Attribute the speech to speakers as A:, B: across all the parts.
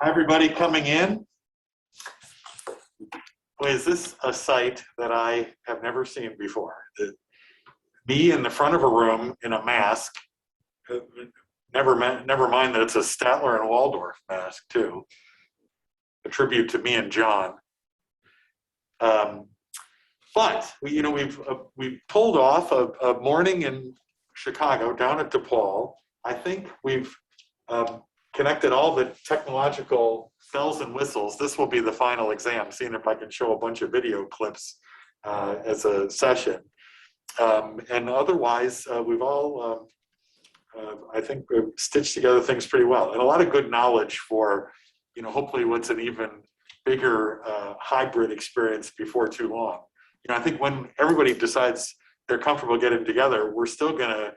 A: Hi, everybody coming in. Boy, is this a sight that I have never seen before. Me in the front of a room in a mask. Never mind that it's a Statler and Waldorf mask too. A tribute to me and John. But we've pulled off a morning in Chicago down at DePaul. I think we've connected all the technological bells and whistles. This will be the final exam, seeing if I can show a bunch of video clips as a session. And otherwise, we've all, I think, we've stitched together things pretty well. And a lot of good knowledge for, hopefully what's an even bigger hybrid experience before too long. I think when everybody decides they're comfortable getting together, we're still going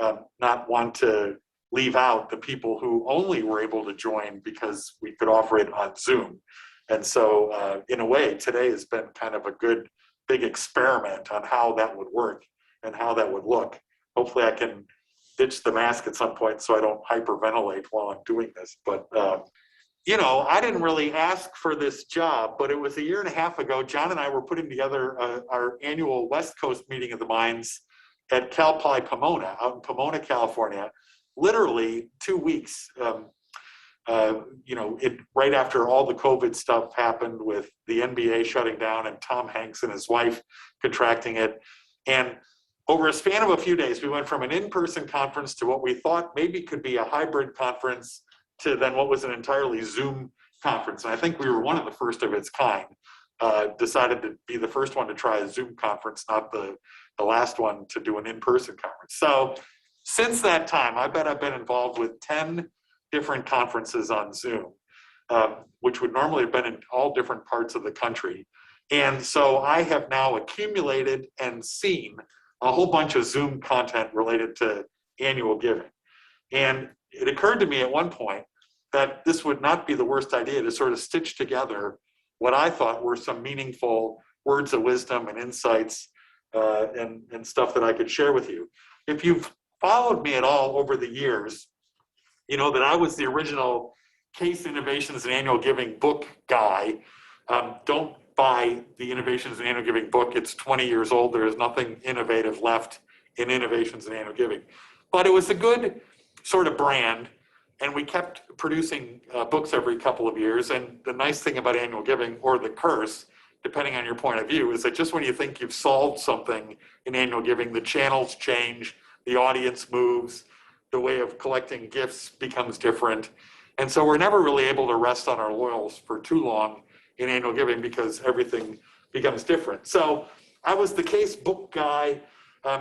A: to not want to leave out the people who only were able to join because we could offer it on Zoom. And so in a way, today has been kind of a good big experiment on how that would work and how that would look. Hopefully I can ditch the mask at some point so I don't hyperventilate while I'm doing this. But I didn't really ask for this job, but it was a year and a half ago. John and I were putting together our annual West Coast meeting of the minds at Cal Poly Pomona, out in Pomona, California. Literally 2 weeks, right after all the COVID stuff happened with the NBA shutting down and Tom Hanks and his wife contracting it. And over a span of a few days, we went from an in-person conference to what we thought maybe could be a hybrid conference to then what was an entirely Zoom conference. And I think we were one of the first of its kind, decided to be the first one to try a Zoom conference, not the last one to do an in-person conference. So since that time, I bet I've been involved with 10 different conferences on Zoom, which would normally have been in all different parts of the country. And so I have now accumulated and seen a whole bunch of Zoom content related to annual giving. And it occurred to me at one point that this would not be the worst idea to sort of stitch together what I thought were some meaningful words of wisdom and insights and stuff that I could share with you. If you've followed me at all over the years, you know that I was the original Case Innovations in Annual Giving book guy. Don't buy the Innovations in Annual Giving book. It's 20 years old. There is nothing innovative left in Innovations in Annual Giving. But it was a good sort of brand, and we kept producing books every couple of years. And the nice thing about annual giving, or the curse, depending on your point of view, is that just when you think you've solved something in annual giving, the channels change, the audience moves, the way of collecting gifts becomes different. And so we're never really able to rest on our laurels for too long in annual giving because everything becomes different. So I was the Case book guy.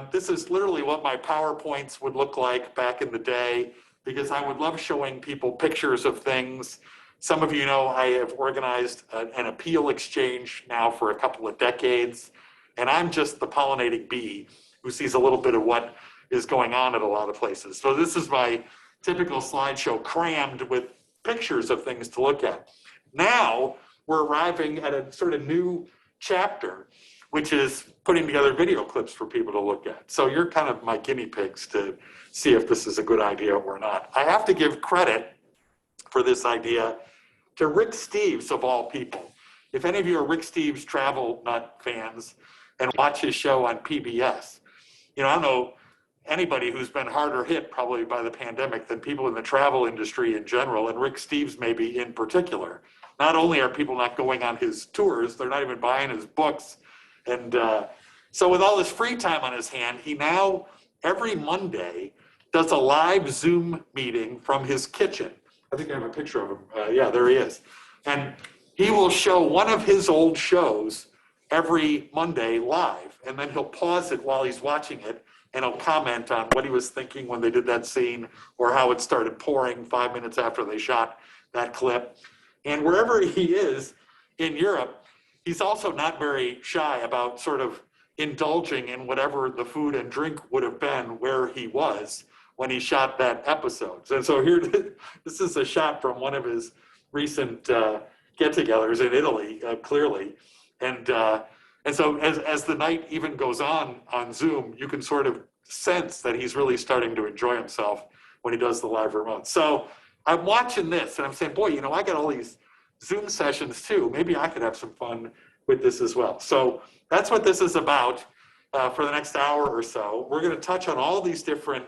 A: This is literally what my PowerPoints would look like back in the day, because I would love showing people pictures of things. Some of you know I have organized an appeal exchange now for a couple of decades, and I'm just the pollinating bee who sees a little bit of what is going on at a lot of places. So this is my typical slideshow crammed with pictures of things to look at. Now we're arriving at a sort of new chapter, which is putting together video clips for people to look at. So you're kind of my guinea pigs to see if this is a good idea or not. I have to give credit for this idea to Rick Steves, of all people. If any of you are Rick Steves travel nut fans and watch his show on PBS, I don't know anybody who's been harder hit probably by the pandemic than people in the travel industry in general, and Rick Steves maybe in particular. Not only are people not going on his tours, they're not even buying his books. And so with all this free time on his hand, he now, every Monday, does a live Zoom meeting from his kitchen. I think I have a picture of him. Yeah, there he is. And he will show one of his old shows every Monday live, and then he'll pause it while he's watching it, and he'll comment on what he was thinking when they did that scene, or how it started pouring 5 minutes after they shot that clip. And wherever he is in Europe, he's also not very shy about sort of indulging in whatever the food and drink would have been where he was when he shot that episode. And so here, this is a shot from one of his recent get-togethers in Italy, clearly. And so as the night even goes on Zoom, you can sort of sense that he's really starting to enjoy himself when he does the live remote. So I'm watching this and I'm saying, boy, I got all these Zoom sessions too. Maybe I could have some fun with this as well. So that's what this is about for the next hour or so. We're going to touch on all these different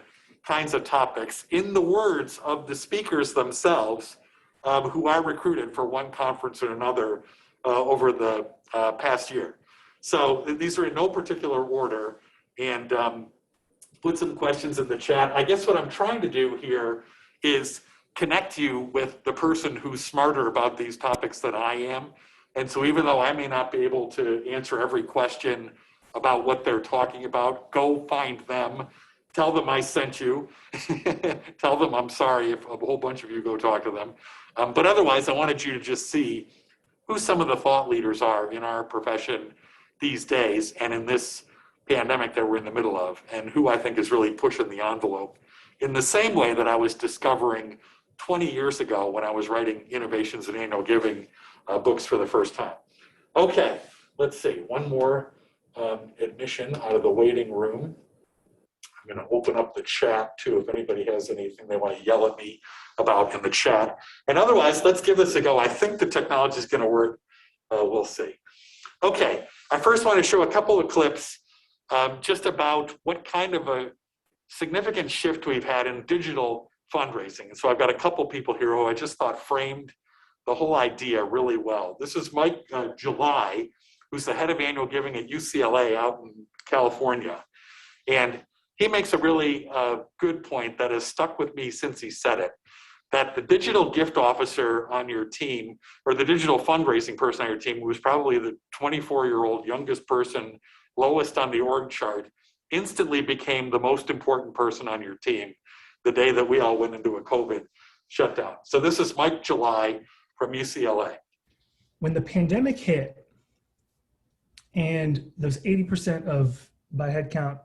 A: kinds of topics in the words of the speakers themselves, who I recruited for one conference or another over the past year. So these are in no particular order, and put some questions in the chat. I guess what I'm trying to do here is connect you with the person who's smarter about these topics than I am. And so even though I may not be able to answer every question about what they're talking about, go find them, tell them I sent you, tell them I'm sorry if a whole bunch of you go talk to them. But otherwise, I wanted you to just see who some of the thought leaders are in our profession these days and in this pandemic that we're in the middle of, and who I think is really pushing the envelope in the same way that I was discovering 20 years ago when I was writing Innovations in Annual Giving books for the first time. Okay, let's see, one more admission out of the waiting room. I'm going to open up the chat too if anybody has anything they want to yell at me about in the chat. And otherwise, let's give this a go. I think the technology is going to work. We'll see. Okay, I first want to show a couple of clips just about what kind of a significant shift we've had in digital fundraising. And so I've got a couple people here who I just thought framed the whole idea really well. This is Mike July, who's the head of annual giving at UCLA out in California. And he makes a really good point that has stuck with me since he said it, that the digital gift officer on your team, or the digital fundraising person on your team, who was probably the 24-year-old youngest person, lowest on the org chart, instantly became the most important person on your team the day that we all went into a COVID shutdown. So this is Mike July from UCLA.
B: When the pandemic hit and those 80% of, by head count,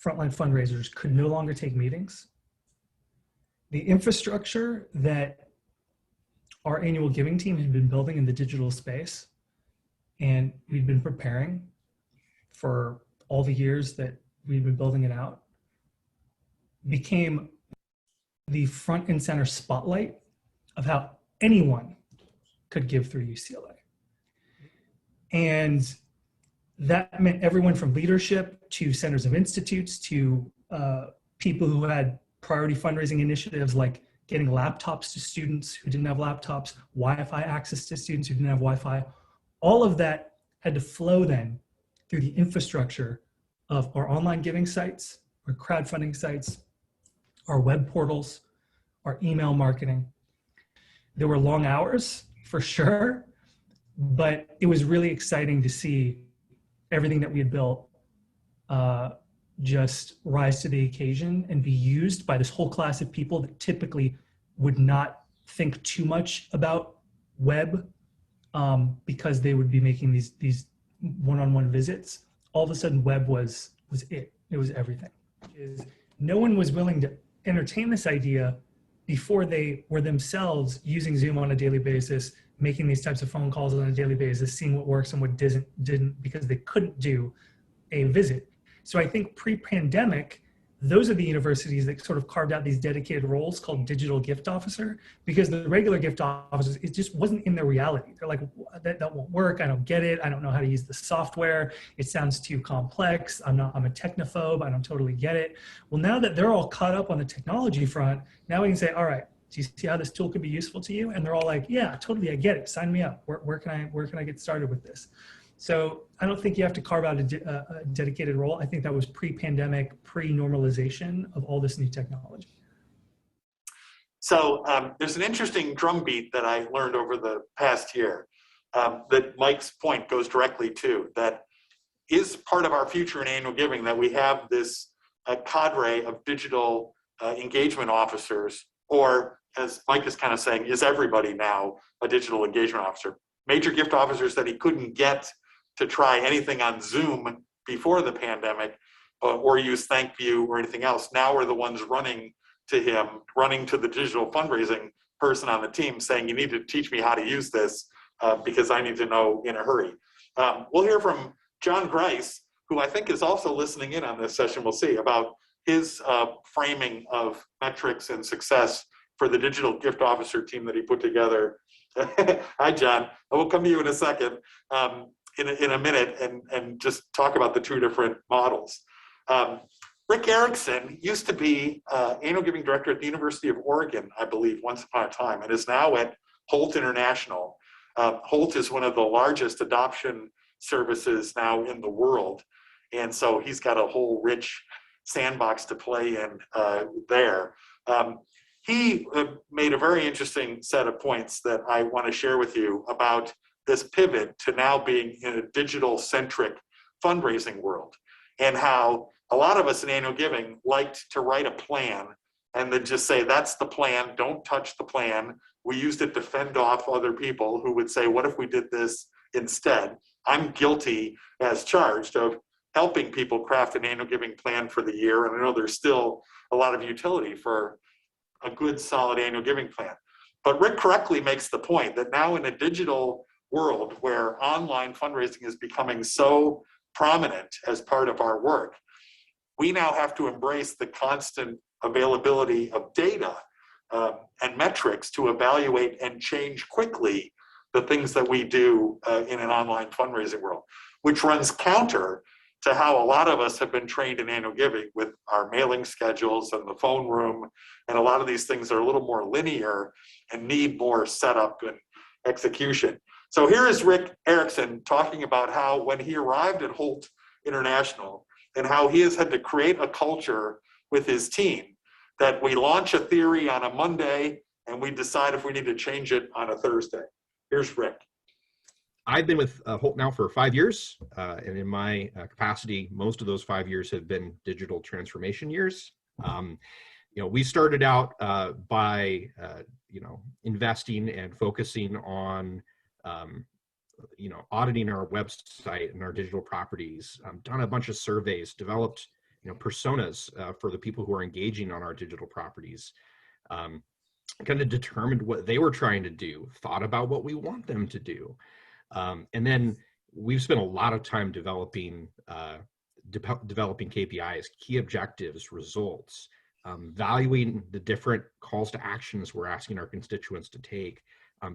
B: frontline fundraisers could no longer take meetings, the infrastructure that our annual giving team had been building in the digital space, and we'd been preparing for all the years that we've been building it out, became the front and center spotlight of how anyone could give through UCLA. And that meant everyone from leadership to centers of institutes to people who had priority fundraising initiatives like getting laptops to students who didn't have laptops, Wi-Fi access to students who didn't have Wi-Fi. All of that had to flow then through the infrastructure of our online giving sites, our crowdfunding sites, our web portals, our email marketing. There were long hours for sure, but it was really exciting to see everything that we had built just rise to the occasion and be used by this whole class of people that typically would not think too much about web because they would be making these one-on-one visits. All of a sudden, web was it. It was everything. No one was willing to entertain this idea before they were themselves using Zoom on a daily basis, making these types of phone calls on a daily basis, seeing what works and what didn't because they couldn't do a visit. So I think pre-pandemic, those are the universities that sort of carved out these dedicated roles called digital gift officer, because the regular gift officers, it just wasn't in their reality. They're like, that won't work. I don't get it. I don't know how to use the software. It sounds too complex. I'm a technophobe. I don't totally get it. Well, now that they're all caught up on the technology front, now we can say, all right, do you see how this tool could be useful to you? And they're all like, yeah, totally, I get it. Sign me up. Where can I get started with this? So I don't think you have to carve out a dedicated role. I think that was pre-pandemic, pre-normalization of all this new technology.
A: So there's an interesting drumbeat that I learned over the past year that Mike's point goes directly to, that is part of our future in annual giving, that we have this cadre of digital engagement officers, or as Mike is kind of saying, is everybody now a digital engagement officer? Major gift officers that he couldn't get to try anything on Zoom before the pandemic or use ThankView or anything else, now are the ones running to him, running to the digital fundraising person on the team saying, you need to teach me how to use this because I need to know in a hurry. We'll hear from John Grice, who I think is also listening in on this session. We'll see about his framing of metrics and success for the digital gift officer team that he put together. Hi, John. I will come to you in a second, in a minute, and just talk about the two different models. Rick Erickson used to be annual giving director at the University of Oregon, I believe, once upon a time, and is now at Holt International. Holt is one of the largest adoption services now in the world, and so he's got a whole rich sandbox to play in there. He made a very interesting set of points that I want to share with you about this pivot to now being in a digital-centric fundraising world, and how a lot of us in annual giving liked to write a plan and then just say, that's the plan, don't touch the plan. We used it to fend off other people who would say, what if we did this instead? I'm guilty as charged of helping people craft an annual giving plan for the year, and I know there's still a lot of utility for a good, solid annual giving plan. But Rick correctly makes the point that now in a digital world where online fundraising is becoming so prominent as part of our work, we now have to embrace the constant availability of data and metrics to evaluate and change quickly the things that we do in an online fundraising world, which runs counter to how a lot of us have been trained in annual giving with our mailing schedules and the phone room. And a lot of these things are a little more linear and need more setup and execution. So here is Rick Erickson talking about how when he arrived at Holt International and how he has had to create a culture with his team that we launch a theory on a Monday and we decide if we need to change it on a Thursday. Here's Rick.
C: I've been with Holt now for 5 years, and in my capacity, most of those 5 years have been digital transformation years. We started out by investing and focusing on auditing our website and our digital properties. Done a bunch of surveys, developed personas for the people who are engaging on our digital properties. Kind of determined what they were trying to do, thought about what we want them to do. And then we've spent a lot of time developing KPIs, key objectives, results, valuing the different calls to actions we're asking our constituents to take.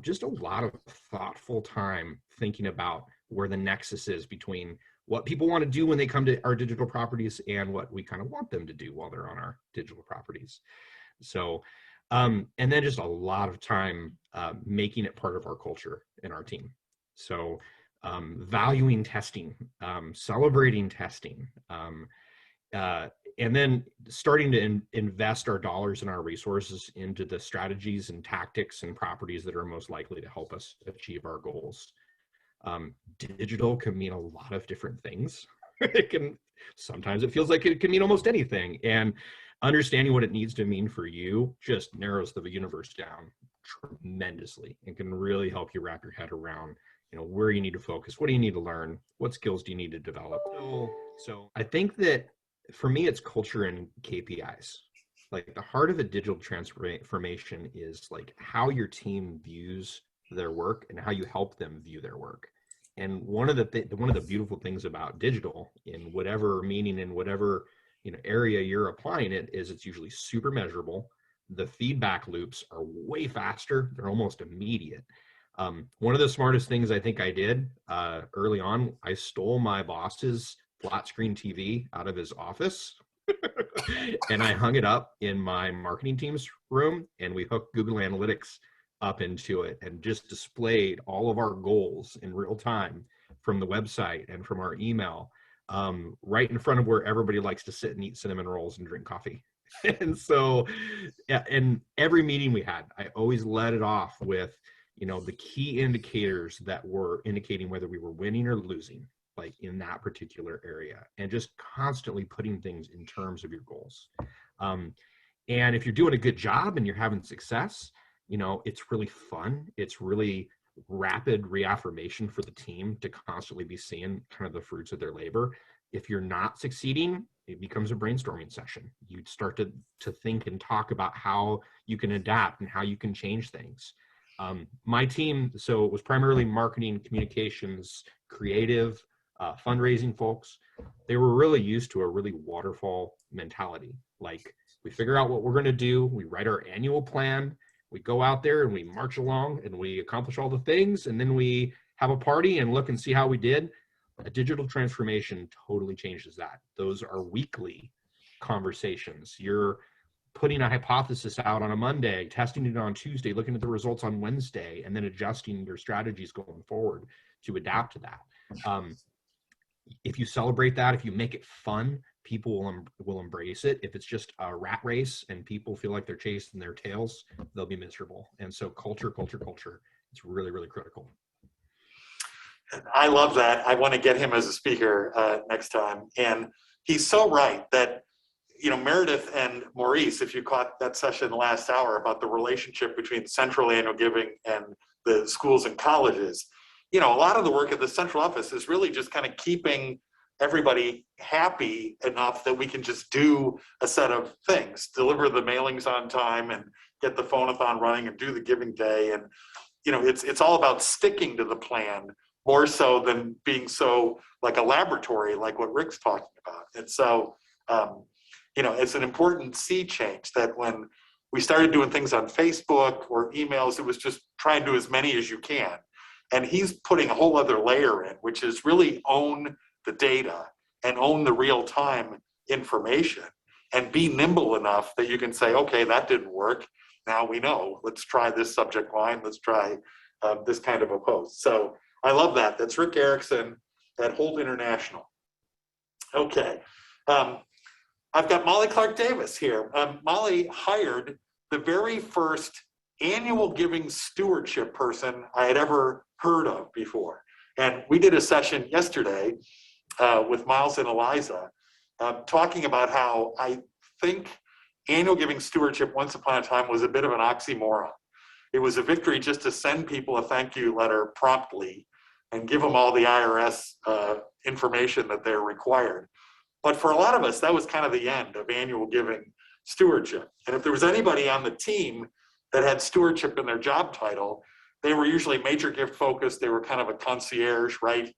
C: Just a lot of thoughtful time thinking about where the nexus is between what people want to do when they come to our digital properties and what we kind of want them to do while they're on our digital properties. So, and then just a lot of time making it part of our culture in our team. So valuing testing, celebrating testing, and then starting to invest our dollars and our resources into the strategies and tactics and properties that are most likely to help us achieve our goals. Digital can mean a lot of different things. Sometimes it feels like it can mean almost anything. And understanding what it needs to mean for you just narrows the universe down tremendously and can really help you wrap your head around where you need to focus, what do you need to learn, what skills do you need to develop. So I think that for me, it's culture and KPIs. Like the heart of a digital transformation is like how your team views their work and how you help them view their work. And one of the beautiful things about digital, in whatever meaning, in whatever area you're applying it, is it's usually super measurable. The feedback loops are way faster; they're almost immediate. One of the smartest things I think I did early on, I stole my boss's flat screen TV out of his office and I hung it up in my marketing team's room, and we hooked Google Analytics up into it and just displayed all of our goals in real time from the website and from our email right in front of where everybody likes to sit and eat cinnamon rolls and drink coffee. And so, yeah, and every meeting we had, I always led it off with the key indicators that were indicating whether we were winning or losing, like in that particular area, and just constantly putting things in terms of your goals. And if you're doing a good job and you're having success, it's really fun. It's really rapid reaffirmation for the team to constantly be seeing kind of the fruits of their labor. If you're not succeeding, it becomes a brainstorming session. You start to think and talk about how you can adapt and how you can change things. My team, so it was primarily marketing, communications, creative, fundraising folks. They were really used to a really waterfall mentality. Like We figure out what we're going to do. We write our annual plan. We go out there and we march along and we accomplish all the things. And then we have a party and look and see how we did. A digital transformation totally changes that. Those are weekly conversations. You're putting a hypothesis out on a Monday, testing it on Tuesday, looking at the results on Wednesday, and then adjusting your strategies going forward to adapt to that. If you celebrate that, if you make it fun, people will embrace it. If it's just a rat race and people feel like they're chasing their tails, they'll be miserable. And so culture, it's really, really critical.
A: I love that. I want to get him as a speaker next time. And he's so right that, Meredith and Maurice, if you caught that session last hour about the relationship between central annual giving and the schools and colleges, a lot of the work at the central office is really just kind of keeping everybody happy enough that we can just do a set of things, deliver the mailings on time and get the phone-a-thon running and do the giving day. And, it's all about sticking to the plan more so than being so like a laboratory, like what Rick's talking about. And so, it's an important sea change that when we started doing things on Facebook or emails, it was just try and do as many as you can. And he's putting a whole other layer in, which is really own the data and own the real-time information and be nimble enough that you can say, okay, that didn't work. Now we know, let's try this subject line. Let's try this kind of a post. So I love that. That's Rick Erickson at Holt International. Okay. I've got Molly Clark Davis here. Molly hired the very first annual giving stewardship person I had ever heard of before. And we did a session yesterday with Miles and Eliza talking about how I think annual giving stewardship once upon a time was a bit of an oxymoron. It was a victory just to send people a thank you letter promptly and give them all the IRS information that they're required. But for a lot of us, that was kind of the end of annual giving stewardship. And if there was anybody on the team that had stewardship in their job title, they were usually major gift focused. They were kind of a concierge, right?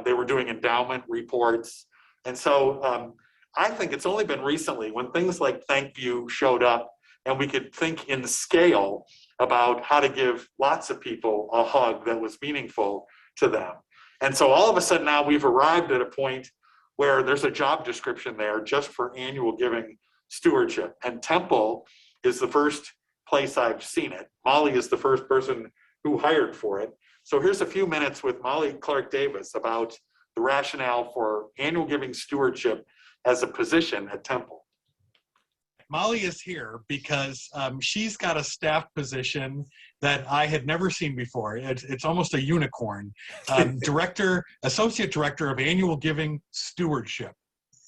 A: They were doing endowment reports. And so I think it's only been recently when things like thank you showed up and we could think in scale about how to give lots of people a hug that was meaningful to them. And so all of a sudden now we've arrived at a point where there's a job description there just for annual giving stewardship. And Temple is the first place I've seen it. Molly is the first person who hired for it. So here's a few minutes with Molly Clark Davis about the rationale for annual giving stewardship as a position at Temple.
D: Molly is here because she's got a staff position that I had never seen before. It's almost a unicorn. Associate Director of Annual Giving Stewardship.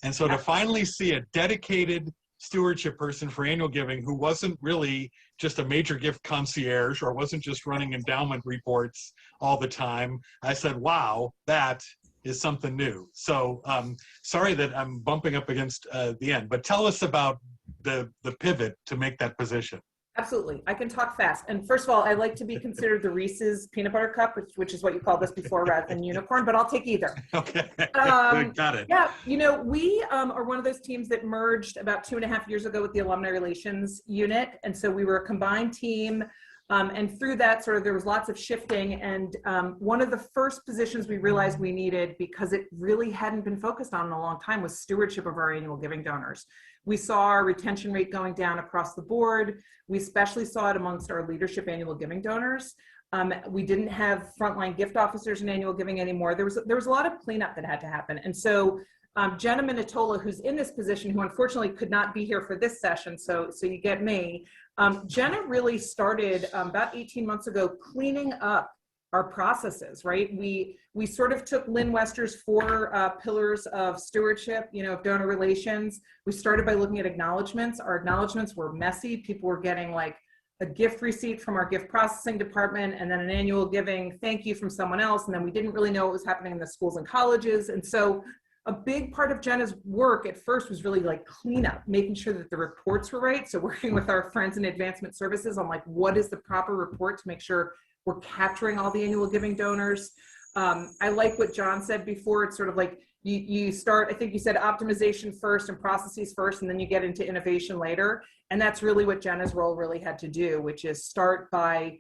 D: And so to finally see a dedicated stewardship person for annual giving who wasn't really just a major gift concierge or wasn't just running endowment reports all the time, I said, wow, that is something new. So sorry that I'm bumping up against the end, but tell us about the pivot to make that position.
E: Absolutely. I can talk fast. And first of all, I like to be considered the Reese's peanut butter cup, which is what you called this before rather than unicorn, but I'll take either.
D: Okay. Got it.
E: Yeah. We are one of those teams that merged about 2.5 years ago with the Alumni Relations Unit. And so we were a combined team. And through that, there was lots of shifting. And one of the first positions we realized we needed, because it really hadn't been focused on in a long time, was stewardship of our annual giving donors. We saw our retention rate going down across the board. We especially saw it amongst our leadership annual giving donors. We didn't have frontline gift officers in annual giving anymore. There was a lot of cleanup that had to happen. And so Jenna Minatola, who's in this position, who unfortunately could not be here for this session, so you get me. Jenna really started about 18 months ago cleaning up our processes, right? We sort of took Lynn Wester's 4 pillars of stewardship, of donor relations. We started by looking at acknowledgements. Our acknowledgements were messy. People were getting like a gift receipt from our gift processing department and then an annual giving thank you from someone else. And then we didn't really know what was happening in the schools and colleges. And so a big part of Jenna's work at first was really like cleanup, making sure that the reports were right. So working with our friends in advancement services on like, what is the proper report to make sure we're capturing all the annual giving donors. I like what John said before. It's sort of like, you start, I think you said optimization first and processes first, and then you get into innovation later. And that's really what Jenna's role really had to do, which is start by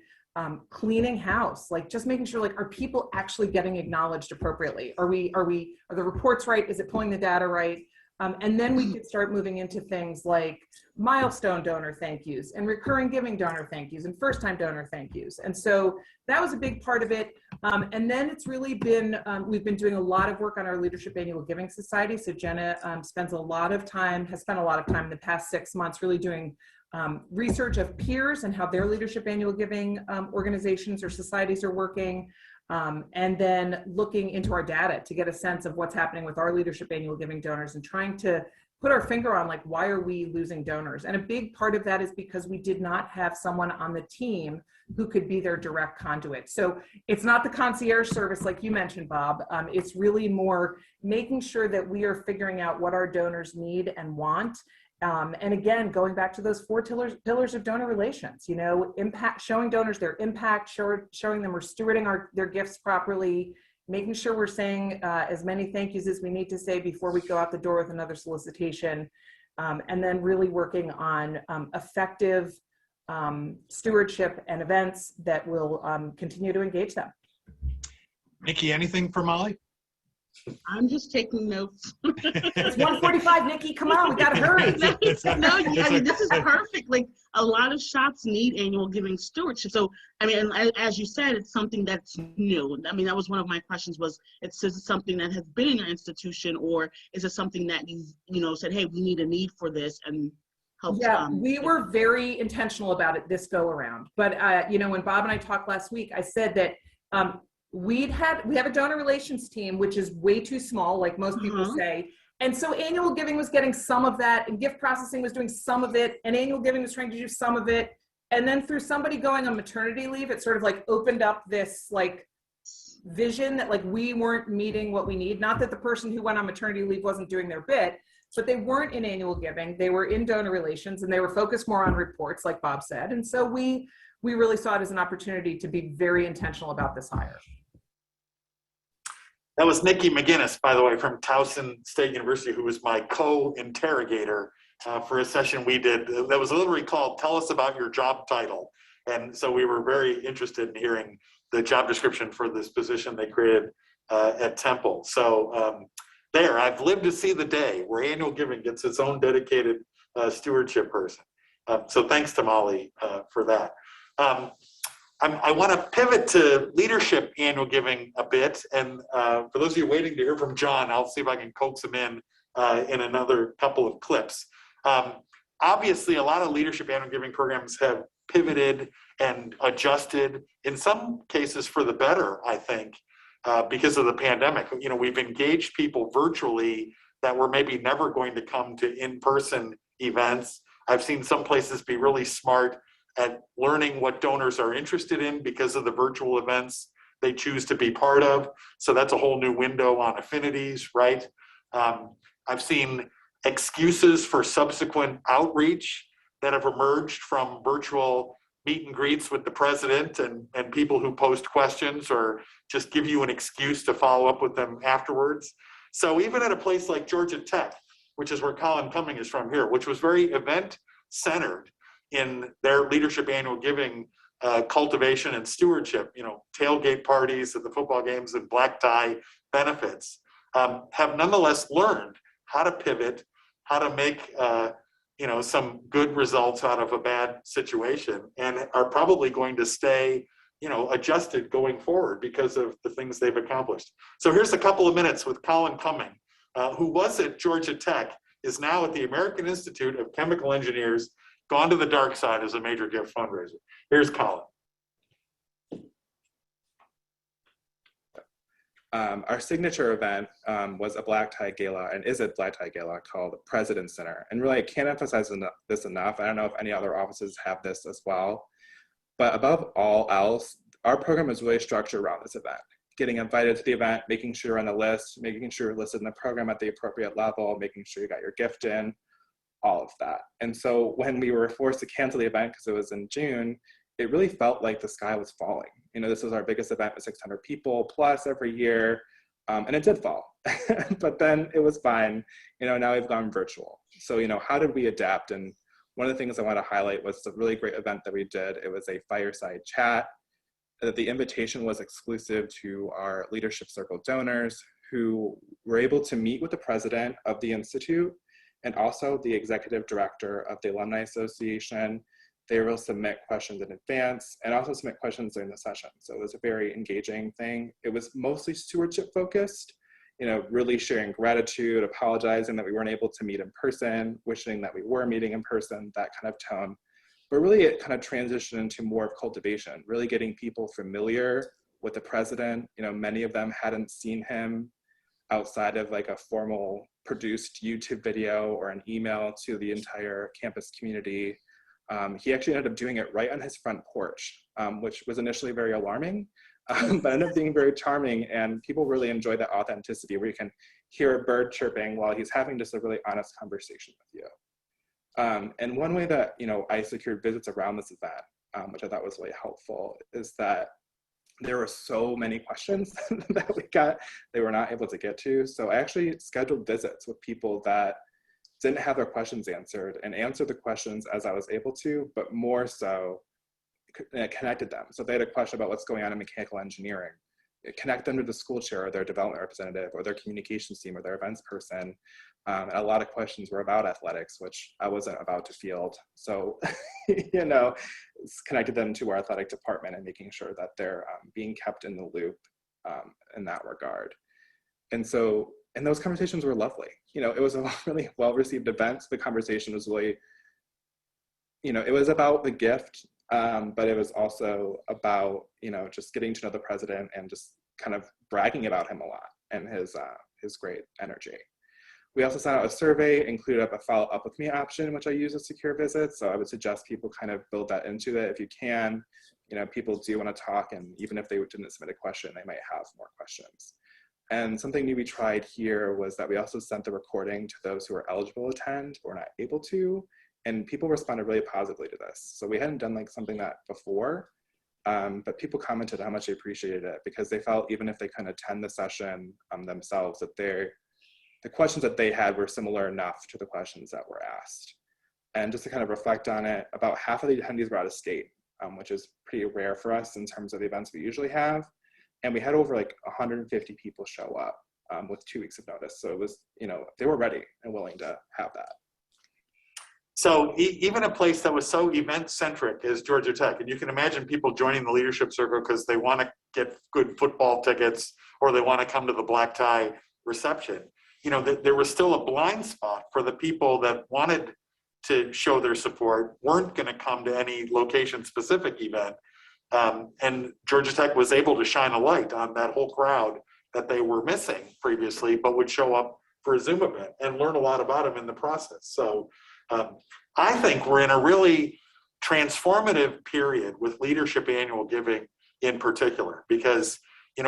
E: cleaning house, like just making sure, like, are people actually getting acknowledged appropriately? Are the reports right? Is it pulling the data right? And then we could start moving into things like milestone donor thank yous and recurring giving donor thank yous and first time donor thank yous. And so that was a big part of it. And then it's really been, we've been doing a lot of work on our Leadership Annual Giving Society. So Jenna has spent a lot of time in the past 6 months really doing research of peers and how their Leadership Annual Giving organizations or societies are working. And then looking into our data to get a sense of what's happening with our Leadership Annual Giving donors and trying to put our finger on, like, why are we losing donors? And a big part of that is because we did not have someone on the team who could be their direct conduit. So it's not the concierge service like you mentioned, Bob. It's really more making sure that we are figuring out what our donors need and want. And again, going back to those 4 pillars of donor relations, you know, impact, showing donors their impact, showing them we're stewarding their gifts properly, making sure we're saying as many thank yous as we need to say before we go out the door with another solicitation, and then really working on effective stewardship and events that will continue to engage them.
D: Nikki, anything for Molly?
F: I'm just taking notes.
E: It's 1:45, Nikki. Come on, we gotta hurry.
F: No, I mean, this is perfect. Like, a lot of shops need annual giving stewardship. So, I mean, as you said, it's something that's new. I mean, that was one of my questions was, is it something that has been in your institution, or is it something that you said, hey, we need a need for this and helped?
E: Yeah, we were very intentional about it this go around. But, when Bob and I talked last week, I said that we have a donor relations team, which is way too small, like most people say. And so annual giving was getting some of that, and gift processing was doing some of it, and annual giving was trying to do some of it. And then through somebody going on maternity leave, it sort of like opened up this like vision that like we weren't meeting what we need. Not that the person who went on maternity leave wasn't doing their bit, but they weren't in annual giving. They were in donor relations, and they were focused more on reports, like Bob said. And so we really saw it as an opportunity to be very intentional about this hire.
A: That was Nikki McGinnis, by the way, from Towson State University, who was my co-interrogator for a session we did that was literally called "Tell Us About Your Job Title." And so we were very interested in hearing the job description for this position they created at Temple. So I've lived to see the day where annual giving gets its own dedicated stewardship person. So thanks to Molly for that. I want to pivot to leadership annual giving a bit. And for those of you waiting to hear from John, I'll see if I can coax him in another couple of clips. Obviously, a lot of leadership annual giving programs have pivoted and adjusted, in some cases for the better, I think, because of the pandemic. We've engaged people virtually that were maybe never going to come to in-person events. I've seen some places be really smart at learning what donors are interested in because of the virtual events they choose to be part of. So that's a whole new window on affinities, right? I've seen excuses for subsequent outreach that have emerged from virtual meet and greets with the president and people who post questions or just give you an excuse to follow up with them afterwards. So even at a place like Georgia Tech, which is where Colin Cumming is from here, which was very event-centered in their leadership annual giving cultivation and stewardship, tailgate parties at the football games and black tie benefits, have nonetheless learned how to pivot, how to make some good results out of a bad situation, and are probably going to stay adjusted going forward because of the things they've accomplished. So here's a couple of minutes with Colin Cumming, who was at Georgia Tech, is now at the American Institute of Chemical Engineers, gone to the dark side as a major gift fundraiser. Here's Colin.
G: Our signature event was a black tie gala, and is a black tie gala called President's Dinner. And really, I can't emphasize this enough. I don't know if any other offices have this as well. But above all else, our program is really structured around this event. Getting invited to the event, making sure you're on the list, making sure you're listed in the program at the appropriate level, making sure you got your gift in, all of that. And so when we were forced to cancel the event because it was in June, it really felt like the sky was falling. This was our biggest event with 600 people plus every year. And it did fall, but then it was fine. Now we've gone virtual. So, how did we adapt? And one of the things I want to highlight was the really great event that we did. It was a fireside chat. The invitation was exclusive to our leadership circle donors who were able to meet with the president of the Institute and also the executive director of the Alumni Association. They will submit questions in advance and also submit questions during the session. So it was a very engaging thing. It was mostly stewardship focused, really sharing gratitude, apologizing that we weren't able to meet in person, wishing that we were meeting in person, that kind of tone. But really it kind of transitioned into more of cultivation, really getting people familiar with the president. Many of them hadn't seen him outside of like a formal produced YouTube video or an email to the entire campus community. He actually ended up doing it right on his front porch, which was initially very alarming, but ended up being very charming, and people really enjoy that authenticity where you can hear a bird chirping while he's having just a really honest conversation with you. And one way that I secured visits around this event, which I thought was really helpful, is that there were so many questions that they were not able to get to. So I actually scheduled visits with people that didn't have their questions answered and answered the questions as I was able to, but more so connected them. So if they had a question about what's going on in mechanical engineering, connect them to the school chair or their development representative or their communications team or their events person. And a lot of questions were about athletics, which I wasn't about to field. So, connected them to our athletic department and making sure that they're being kept in the loop in that regard. And those conversations were lovely. It was a really well-received event. The conversation was really, it was about the gift, but it was also about, just getting to know the president and just kind of bragging about him a lot and his great energy. We also sent out a survey, included up a follow up with me option, which I use to secure visits. So I would suggest people kind of build that into it if you can. People do want to talk, and even if they didn't submit a question, they might have more questions. And something new we tried here was that we also sent the recording to those who are eligible to attend or not able to, and people responded really positively to this. So we hadn't done like something that before, but people commented how much they appreciated it because they felt even if they couldn't attend the session themselves, that the questions that they had were similar enough to the questions that were asked. And just to kind of reflect on it, about half of the attendees were out of state, which is pretty rare for us in terms of the events we usually have. And we had over like 150 people show up with 2 weeks of notice. So it was, they were ready and willing to have that.
A: So even a place that was so event-centric as Georgia Tech, and you can imagine people joining the leadership circle because they want to get good football tickets or they want to come to the black tie reception. There was still a blind spot for the people that wanted to show their support, weren't going to come to any location-specific event. And Georgia Tech was able to shine a light on that whole crowd that they were missing previously, but would show up for a Zoom event and learn a lot about them in the process. So I think we're in a really transformative period with leadership annual giving in particular, because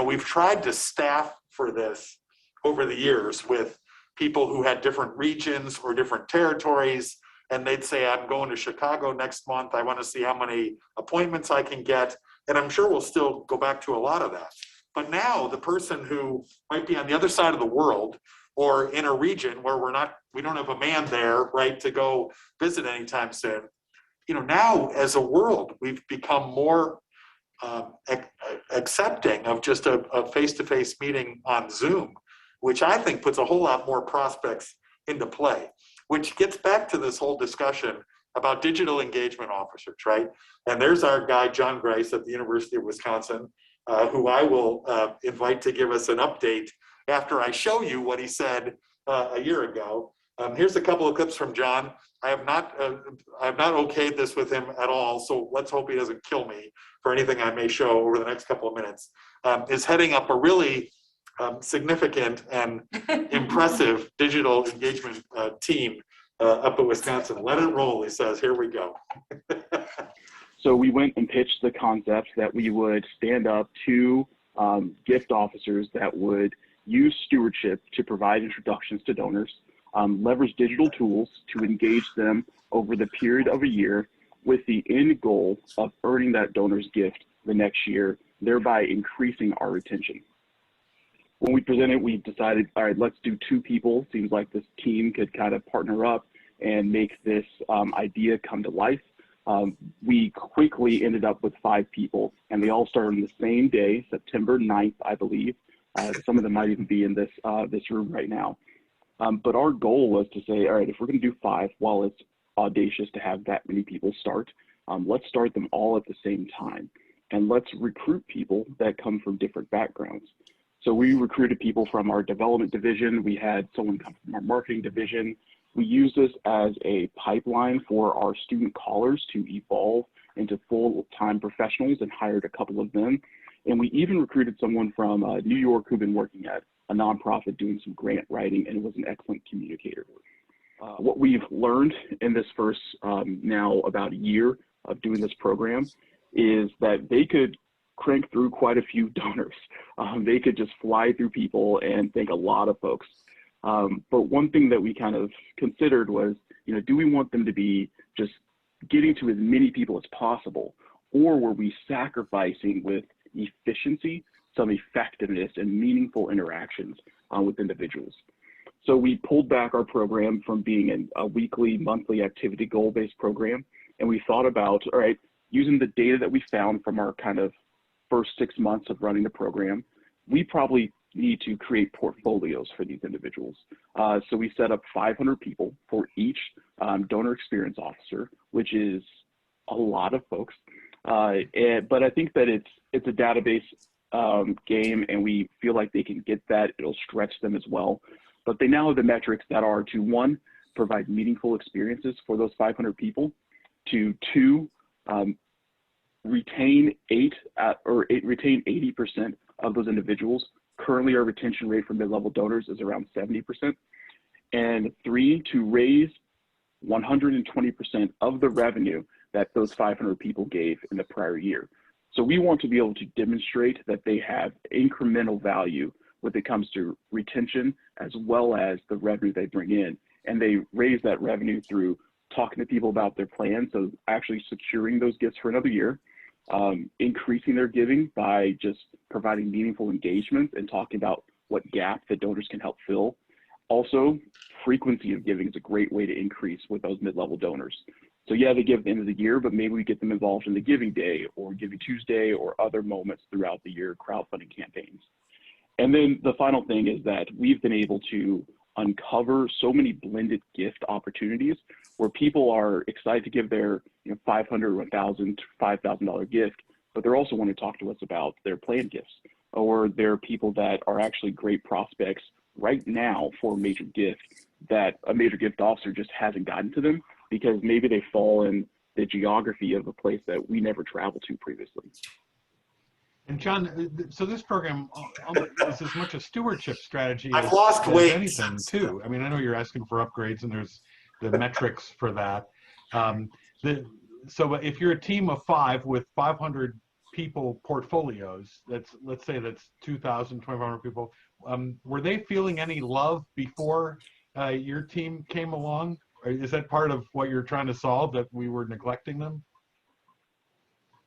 A: we've tried to staff for this over the years with people who had different regions or different territories, and they'd say, I'm going to Chicago next month. I want to see how many appointments I can get. And I'm sure we'll still go back to a lot of that. But now the person who might be on the other side of the world or in a region where we don't have a man there, right, to go visit anytime soon. Now as a world, we've become more accepting of just a face-to-face meeting on Zoom, which I think puts a whole lot more prospects into play, which gets back to this whole discussion about digital engagement officers, right? And there's our guy, John Grice at the University of Wisconsin, who I will invite to give us an update after I show you what he said a year ago. Here's a couple of clips from John. I have not okayed this with him at all, so let's hope he doesn't kill me for anything I may show over the next couple of minutes. Is heading up a really significant and impressive digital engagement team up in Wisconsin. Let it roll, he says. Here we go.
H: So we went and pitched the concept that we would stand up two gift officers that would use stewardship to provide introductions to donors, leverage digital tools to engage them over the period of a year with the end goal of earning that donor's gift the next year, thereby increasing our retention. When we presented, we decided, all right, let's do 2 people. Seems like this team could kind of partner up and make this idea come to life. We quickly ended up with 5 people, and they all started on the same day, September 9th, I believe. Some of them might even be in this room right now. But our goal was to say, all right, if we're going to do 5, while it's audacious to have that many people start, let's start them all at the same time. And let's recruit people that come from different backgrounds. So we recruited people from our development division. We had someone come from our marketing division. We used this as a pipeline for our student callers to evolve into full-time professionals and hired a couple of them. And we even recruited someone from New York who'd been working at a nonprofit doing some grant writing and was an excellent communicator. What we've learned in this first now about a year of doing this program is that they could crank through quite a few donors. They could just fly through people and thank a lot of folks. But one thing that we kind of considered was, do we want them to be just getting to as many people as possible, or were we sacrificing with efficiency some effectiveness and meaningful interactions with individuals? So we pulled back our program from being a weekly, monthly activity goal-based program, and we thought about, all right, using the data that we found from our kind of first 6 months of running the program, we probably need to create portfolios for these individuals. So we set up 500 people for each donor experience officer, which is a lot of folks. But I think that it's a database game, and we feel like they can get that. It'll stretch them as well. But they now have the metrics that are to, 1, provide meaningful experiences for those 500 people, to 2, retain 80% of those individuals. Currently, our retention rate for mid-level donors is around 70%. And 3, to raise 120% of the revenue that those 500 people gave in the prior year. So we want to be able to demonstrate that they have incremental value when it comes to retention, as well as the revenue they bring in. And they raise that revenue through talking to people about their plans, so actually securing those gifts for another year, increasing their giving by just providing meaningful engagements and talking about what gap that donors can help fill. Also, frequency of giving is a great way to increase with those mid-level donors. So yeah, they give at the end of the year, but maybe we get them involved in the Giving Day or Giving Tuesday or other moments throughout the year, crowdfunding campaigns. And then the final thing is that we've been able to uncover so many blended gift opportunities where people are excited to give their $500, $1,000, $5,000 gift, but they also want to talk to us about their planned gifts. Or there are people that are actually great prospects right now for a major gift that a major gift officer just hasn't gotten to them because maybe they fall in the geography of a place that we never traveled to previously.
D: And John, so this program is as much a stewardship strategy
A: I've lost weight
D: anything too. I mean, I know you're asking for upgrades and there's the metrics for that. So if you're a team of 5 with 500 people portfolios, let's say that's 2,000, 2,500 people, were they feeling any love before your team came along? Or is that part of what you're trying to solve, that we were neglecting them?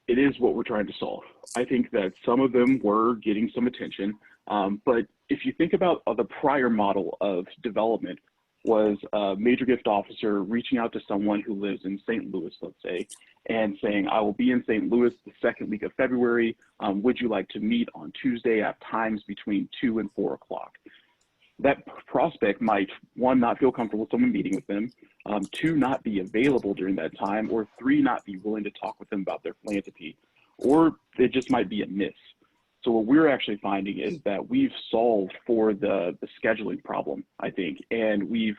H: It is what we're trying to solve. I think that some of them were getting some attention, but if you think about the prior model of development was a major gift officer reaching out to someone who lives in St. Louis, let's say, and saying, I will be in St. Louis the second week of February. Would you like to meet on Tuesday at times between 2 and 4 o'clock? That prospect might, 1, not feel comfortable with someone meeting with them, 2, not be available during that time, or 3, not be willing to talk with them about their philanthropy, or it just might be a miss. So what we're actually finding is that we've solved for the scheduling problem, I think, and we've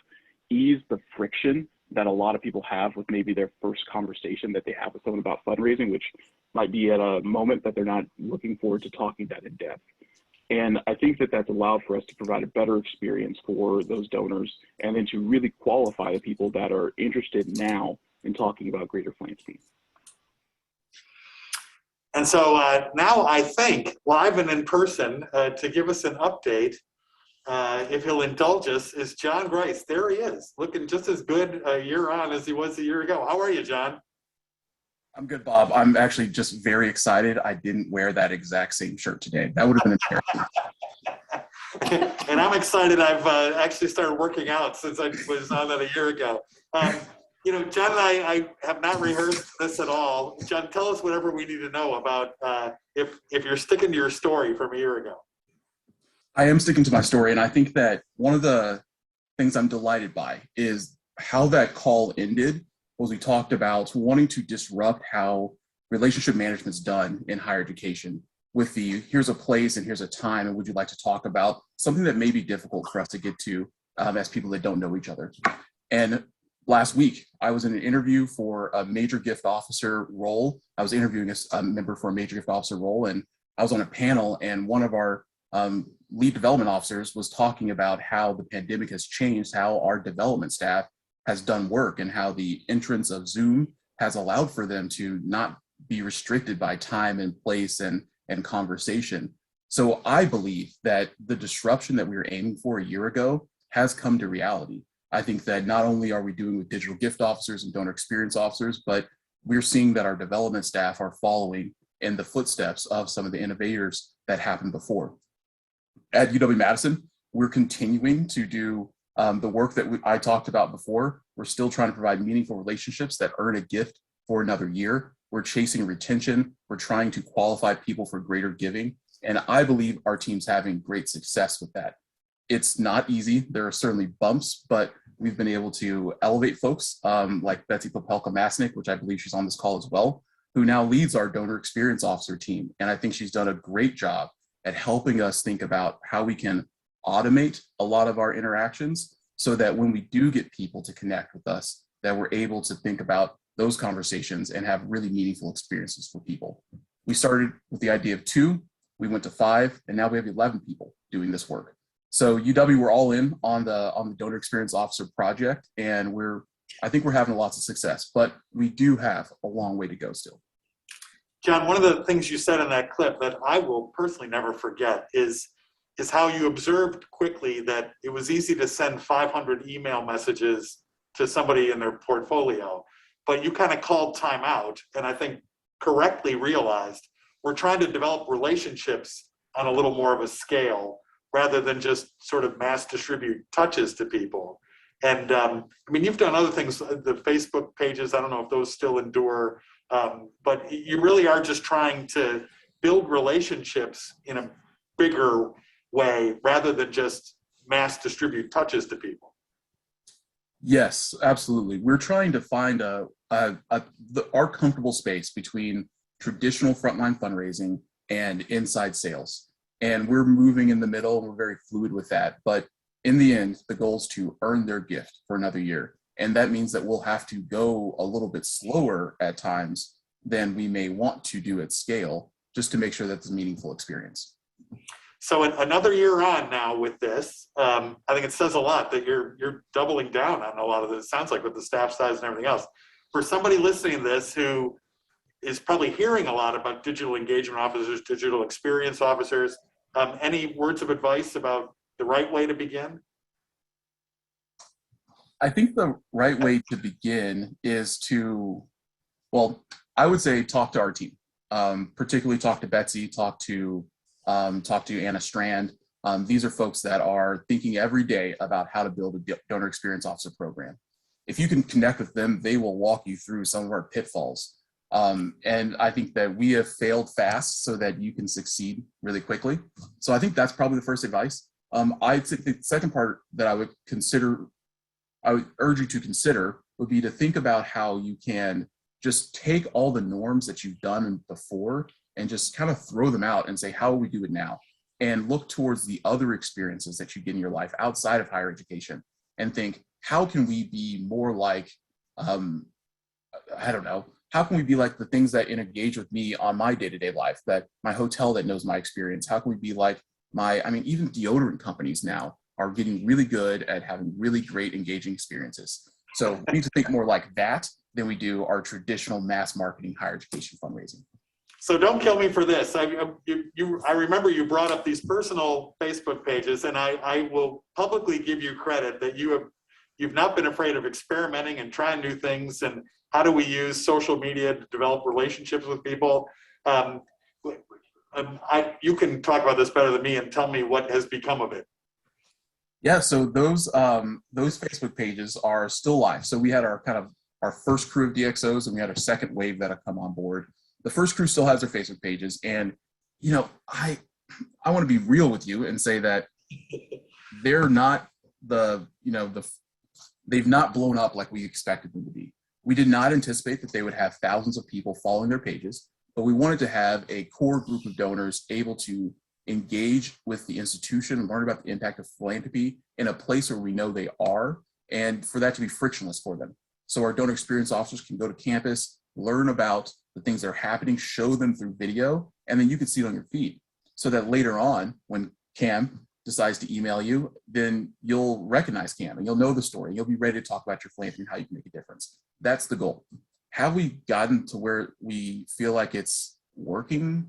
H: eased the friction that a lot of people have with maybe their first conversation that they have with someone about fundraising, which might be at a moment that they're not looking forward to talking that in depth. And I think that that's allowed for us to provide a better experience for those donors, and then to really qualify the people that are interested now in talking about greater philanthropy.
A: And so now I think live and in person to give us an update, if he'll indulge us, is John Grice. There he is, looking just as good a year on as he was a year ago. How are you, John?
I: I'm good, Bob. I'm actually just very excited. I didn't wear that exact same shirt today. That would have been embarrassing.
A: And I'm excited. I've actually started working out since I was on that a year ago. You know, John and I have not rehearsed this at all. John, tell us whatever we need to know about if you're sticking to your story from a year ago.
I: I am sticking to my story, and I think that one of the things I'm delighted by is how that call ended. Was we talked about wanting to disrupt how relationship management's done in higher education with the here's a place and here's a time, and would you like to talk about something that may be difficult for us to get to as people that don't know each other. And last week, I was in an interview for a major gift officer role. I was interviewing a member for a major gift officer role, and I was on a panel, and one of our lead development officers was talking about how the pandemic has changed how our development staff has done work and how the entrance of Zoom has allowed for them to not be restricted by time and place and conversation. So I believe that the disruption that we were aiming for a year ago has come to reality. I think that not only are we doing with digital gift officers and donor experience officers, but we're seeing that our development staff are following in the footsteps of some of the innovators that happened before. At UW-Madison, we're continuing to do the work that I talked about before. We're still trying to provide meaningful relationships that earn a gift for another year. We're chasing retention. We're trying to qualify people for greater giving. And I believe our team's having great success with that. It's not easy. There are certainly bumps, but we've been able to elevate folks like Betsy Popelka-Masnick, which I believe she's on this call as well, who now leads our donor experience officer team. And I think she's done a great job at helping us think about how we can automate a lot of our interactions so that when we do get people to connect with us, that we're able to think about those conversations and have really meaningful experiences for people. We started with the idea of 2, we went to 5, and now we have 11 people doing this work. So UW, we're all in on the donor experience officer project, and I think we're having lots of success, but we do have a long way to go still.
A: John, one of the things you said in that clip that I will personally never forget is how you observed quickly that it was easy to send 500 email messages to somebody in their portfolio, but you kind of called time out, and I think correctly realized we're trying to develop relationships on a little more of a scale rather than just sort of mass distribute touches to people. And I mean, you've done other things, the Facebook pages, I don't know if those still endure, but you really are just trying to build relationships in a bigger way rather than just mass distribute touches to people.
I: Yes, absolutely. We're trying to find our comfortable space between traditional frontline fundraising and inside sales. And we're moving in the middle, and we're very fluid with that. But in the end, the goal is to earn their gift for another year. And that means that we'll have to go a little bit slower at times than we may want to do at scale, just to make sure that's a meaningful experience.
A: So another year on now with this, I think it says a lot that you're doubling down on a lot of this. It sounds like with the staff size and everything else. For somebody listening to this who is probably hearing a lot about digital engagement officers, digital experience officers, any words of advice about the right way to begin?
I: I think the right way to begin is to, well, I would say talk to our team, particularly talk to Betsy, talk to Anna Strand. These are folks that are thinking every day about how to build a donor experience officer program. If you can connect with them, they will walk you through some of our pitfalls. And I think that we have failed fast so that you can succeed really quickly. So I think that's probably the first advice. I'd say the second part that I would urge you to consider would be to think about how you can just take all the norms that you've done before and just kind of throw them out and say, how will we do it now? And look towards the other experiences that you get in your life outside of higher education and think, how can we be more like, I don't know, how can we be like the things that engage with me on my day-to-day life, that my hotel that knows my experience? How can we be like even deodorant companies now are getting really good at having really great engaging experiences. So we need to think more like that than we do our traditional mass marketing higher education fundraising.
A: So don't kill me for this. I remember you brought up these personal Facebook pages, and I will publicly give you credit that you've not been afraid of experimenting and trying new things. And how do we use social media to develop relationships with people? You can talk about this better than me and tell me what has become of it.
I: Yeah, so those Facebook pages are still live. So we had our first crew of DXOs, and we had our second wave that have come on board. The first crew still has their Facebook pages, and I want to be real with you and say that they're not they've not blown up like we expected them to be. We did not anticipate that they would have thousands of people following their pages, but we wanted to have a core group of donors able to engage with the institution, learn about the impact of philanthropy in a place where we know they are, and for that to be frictionless for them. So our donor experience officers can go to campus, learn about the things that are happening, show them through video, and then you can see it on your feed. So that later on, when Cam decides to email you, then you'll recognize Cam and you'll know the story. You'll be ready to talk about your philanthropy and how you can make a difference. That's the goal. Have we gotten to where we feel like it's working?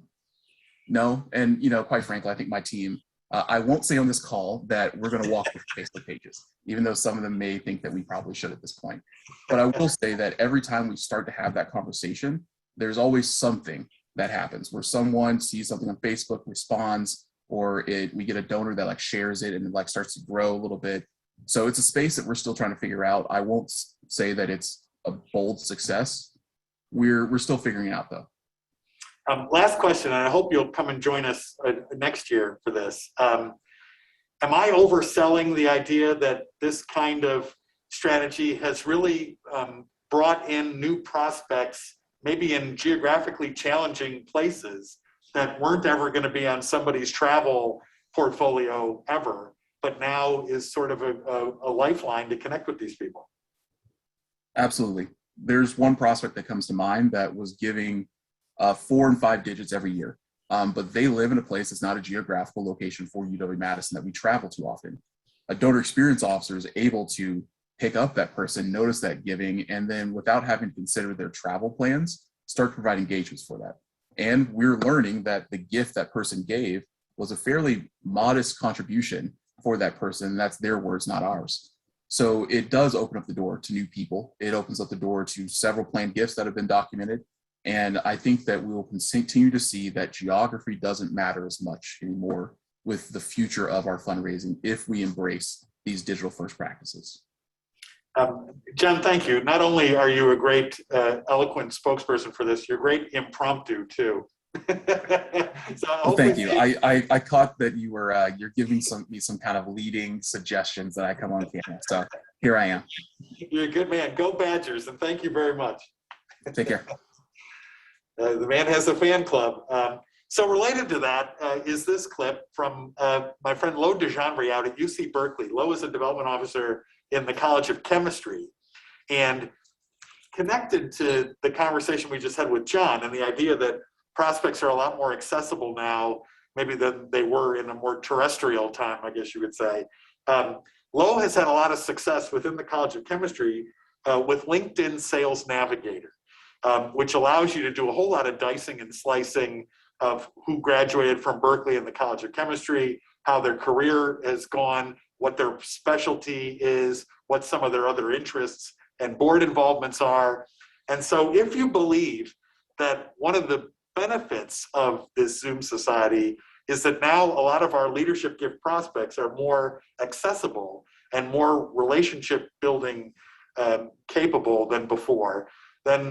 I: No. And, quite frankly, I think my team, I won't say on this call that we're going to walk with Facebook pages, even though some of them may think that we probably should at this point. But I will say that every time we start to have that conversation, there's always something that happens where someone sees something on Facebook, responds, or we get a donor that shares it and it starts to grow a little bit. So it's a space that we're still trying to figure out. I won't say that it's a bold success. We're still figuring it out though.
A: Last question, and I hope you'll come and join us next year for this. Am I overselling the idea that this kind of strategy has really brought in new prospects, maybe in geographically challenging places that weren't ever going to be on somebody's travel portfolio ever, but now is sort of a lifeline to connect with these people? Absolutely.
I: There's one prospect that comes to mind that was giving 4 and 5 digits every year, but they live in a place that's not a geographical location for UW-Madison that we travel to often. A donor experience officer is able to pick up that person, notice that giving, and then without having to consider their travel plans, start to provide engagements for that. And we're learning that the gift that person gave was a fairly modest contribution for that person. That's their words, not ours. So it does open up the door to new people. It opens up the door to several planned gifts that have been documented. And I think that we will continue to see that geography doesn't matter as much anymore with the future of our fundraising if we embrace these digital first practices.
A: Jen, thank you. Not only are you a great, eloquent spokesperson for this, you're great impromptu too.
I: Well, thank you. I caught that you're giving me some kind of leading suggestions that I come on camera. So here I am.
A: You're a good man. Go Badgers, and thank you very much.
I: Take care.
A: The man has a fan club. So related to that is this clip from my friend Lo DeJandre out at UC Berkeley. Lo is a development officer in the College of Chemistry, and connected to the conversation we just had with John and the idea that prospects are a lot more accessible now, maybe than they were in a more terrestrial time, I guess you would say. Lo has had a lot of success within the College of Chemistry with LinkedIn Sales Navigator, which allows you to do a whole lot of dicing and slicing of who graduated from Berkeley and the College of Chemistry, how their career has gone, what their specialty is, what some of their other interests and board involvements are. And so if you believe that one of the benefits of this Zoom society is that now a lot of our leadership gift prospects are more accessible and more relationship building capable than before, then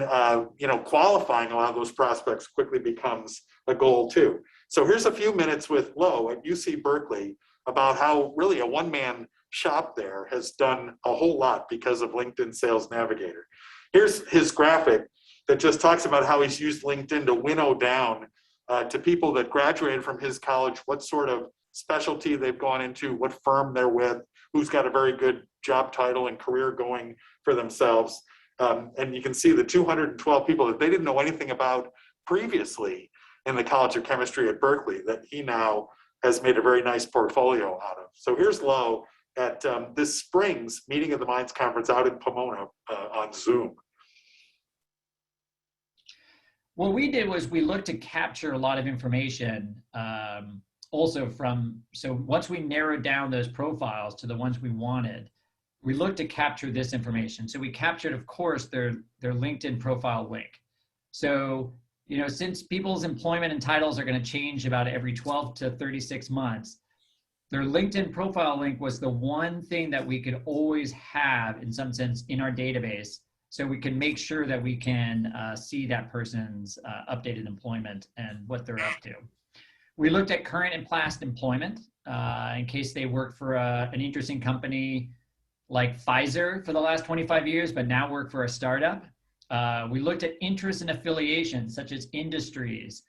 A: qualifying a lot of those prospects quickly becomes a goal too. So here's a few minutes with Lo at UC Berkeley about how really a one-man shop there has done a whole lot because of LinkedIn Sales Navigator. Here's his graphic that just talks about how he's used LinkedIn to winnow down to people that graduated from his college, what sort of specialty they've gone into, what firm they're with, who's got a very good job title and career going for themselves. And you can see the 212 people that they didn't know anything about previously in the College of Chemistry at Berkeley that he now has made a very nice portfolio out of. So here's Lo at this spring's Meeting of the Minds conference out in Pomona on Zoom.
J: What we did was we looked to capture a lot of information also so once we narrowed down those profiles to the ones we wanted, we looked to capture this information. So we captured, of course, their LinkedIn profile link. So, you know, since people's employment and titles are going to change about every 12 to 36 months, their LinkedIn profile link was the one thing that we could always have in some sense in our database, so we can make sure that we can see that person's updated employment and what they're up to. We looked at current and past employment in case they work for an interesting company like Pfizer for the last 25 years, but now work for a startup. We looked at interests and affiliations such as industries,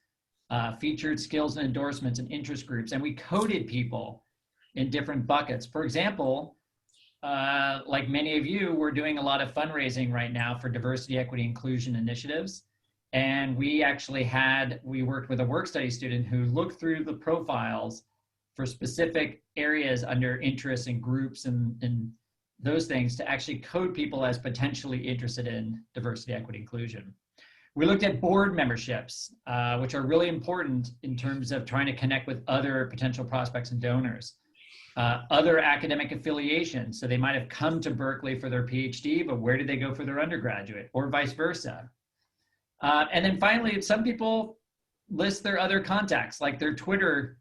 J: featured skills and endorsements and interest groups, and we coded people in different buckets. For example, like many of you, we're doing a lot of fundraising right now for diversity, equity, inclusion initiatives. And we actually we worked with a work study student who looked through the profiles for specific areas under interests and groups and those things to actually code people as potentially interested in diversity, equity, inclusion. We looked at board memberships, which are really important in terms of trying to connect with other potential prospects and donors. Other academic affiliations, so they might have come to Berkeley for their PhD, but where did they go for their undergraduate, or vice versa? And then finally, some people list their other contacts, like their Twitter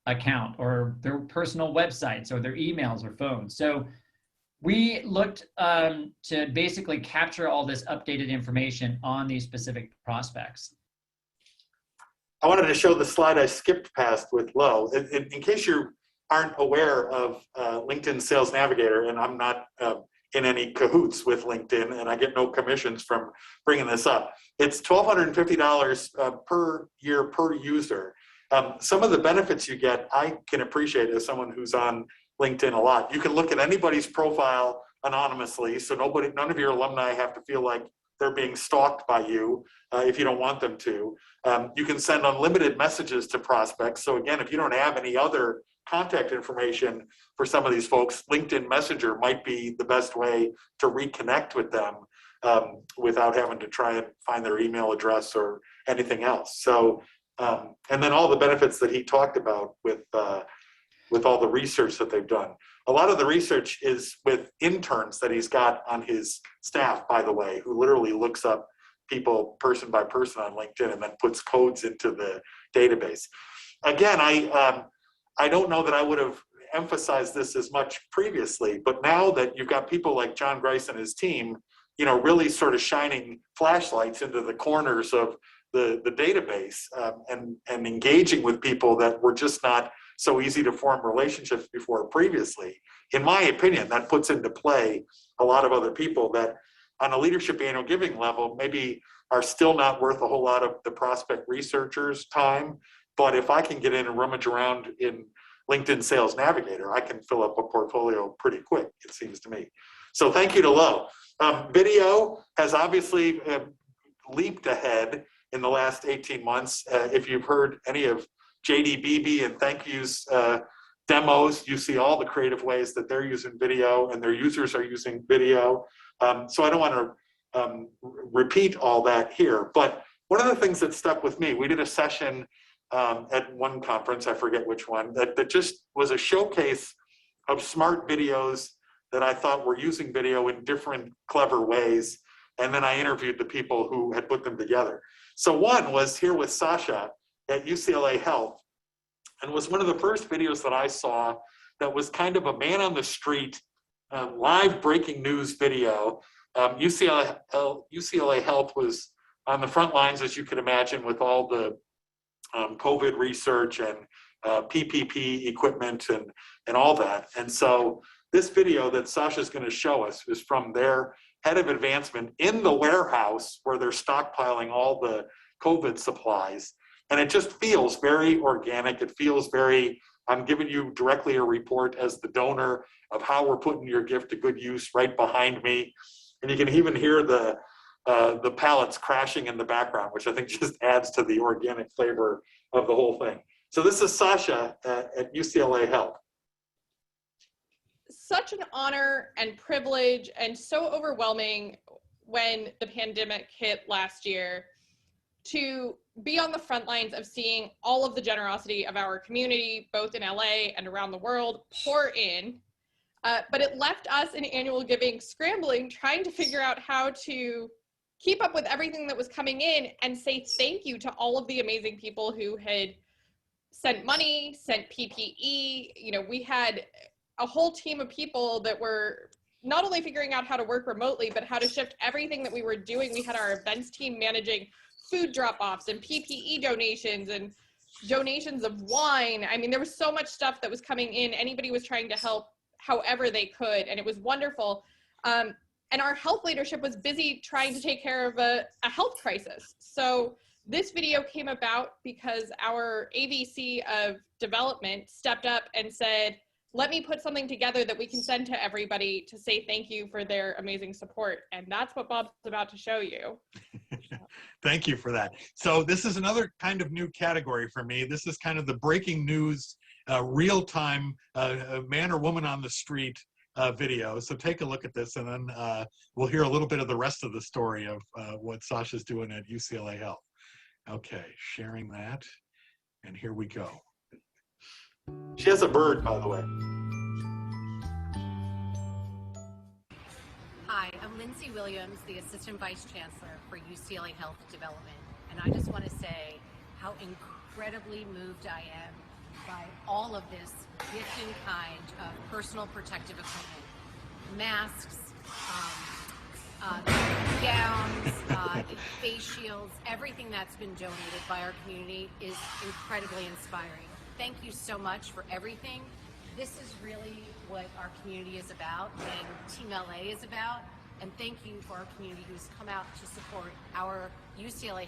J: account or their personal websites or their emails or phones. So we looked to basically capture all this updated information on these specific prospects.
A: I wanted to show the slide I skipped past with Lo. In case you aren't aware of LinkedIn Sales Navigator, and I'm not in any cahoots with LinkedIn, and I get no commissions from bringing this up. It's $1,250 per year per user. Some of the benefits you get, I can appreciate as someone who's on LinkedIn a lot. You can look at anybody's profile anonymously, so none of your alumni have to feel like they're being stalked by you if you don't want them to. You can send unlimited messages to prospects. So again, if you don't have any other contact information for some of these folks, LinkedIn Messenger might be the best way to reconnect with them without having to try and find their email address or anything else. So, and then all the benefits that he talked about with all the research that they've done. A lot of the research is with interns that he's got on his staff, by the way, who literally looks up people person by person on LinkedIn and then puts codes into the database. Again, I don't know that I would have emphasized this as much previously, but now that you've got people like John Grice and his team, you know, really sort of shining flashlights into the corners of the database and engaging with people that were just not so easy to form relationships before previously. In my opinion, that puts into play a lot of other people that on a leadership annual giving level maybe are still not worth a whole lot of the prospect researchers' time. But if I can get in and rummage around in LinkedIn Sales Navigator, I can fill up a portfolio pretty quick, it seems to me. So thank you to Lo. Video has obviously leaped ahead in the last 18 months. If you've heard any of JD Beebe and Thank You's demos, you see all the creative ways that they're using video and their users are using video. So I don't want to repeat all that here, but one of the things that stuck with me, we did a session at one conference, I forget which one, that just was a showcase of smart videos that I thought were using video in different clever ways. And then I interviewed the people who had put them together. So one was here with Sasha at UCLA Health, and was one of the first videos that I saw that was kind of a man on the street, live breaking news video. UCLA Health was on the front lines, as you could imagine, with all the COVID research and PPP equipment and all that. And so this video that Sasha's going to show us is from their head of advancement in the warehouse where they're stockpiling all the COVID supplies. And it just feels very organic. It feels very, I'm giving you directly a report as the donor of how we're putting your gift to good use right behind me. And you can even hear the pallets crashing in the background, which I think just adds to the organic flavor of the whole thing. So this is Sasha at UCLA Health.
K: Such an honor and privilege and so overwhelming when the pandemic hit last year to be on the front lines of seeing all of the generosity of our community, both in LA and around the world, pour in. But it left us in annual giving scrambling, trying to figure out how to keep up with everything that was coming in and say thank you to all of the amazing people who had sent money, sent PPE. You know, we had a whole team of people that were not only figuring out how to work remotely, but how to shift everything that we were doing. We had our events team managing food drop-offs and PPE donations and donations of wine. I mean, there was so much stuff that was coming in. Anybody was trying to help however they could, and it was wonderful. And our health leadership was busy trying to take care of a health crisis. So this video came about because our AVC of development stepped up and said, let me put something together that we can send to everybody to say thank you for their amazing support. And that's what Bob's about to show you.
D: Thank you for that. So this is another kind of new category for me. This is kind of the breaking news, real-time man or woman on the street video. So take a look at this, and then we'll hear a little bit of the rest of the story of what Sasha's doing at UCLA Health. Okay, sharing that, and here we go.
A: She has a bird, by the way.
L: Hi, I'm Lindsay Williams, the Assistant Vice Chancellor for UCLA Health Development, and I just want to say how incredibly moved I am by all of this gift in kind of personal protective equipment, masks, gowns, face shields, everything that's been donated by our community is incredibly inspiring. Thank you so much for everything. This is really what our community is about and Team LA is about. And thank you for our community who's come out to support our UCLA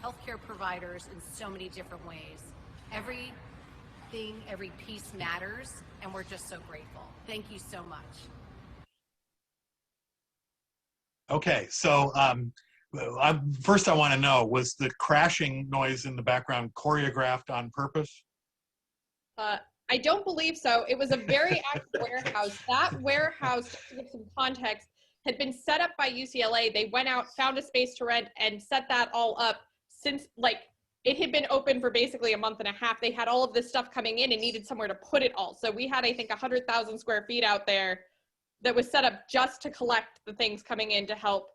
L: healthcare providers in so many different ways. Every piece matters, and we're just so grateful. Thank you so much.
D: Okay, so first I want to know, was the crashing noise in the background choreographed on purpose?
K: I don't believe so. It was a very active warehouse. That warehouse, to give some context, had been set up by UCLA. They went out, found a space to rent, and set that all up since, like, it had been open for basically a month and a half. They had all of this stuff coming in and needed somewhere to put it all. So we had, I think, 100,000 square feet out there that was set up just to collect the things coming in to help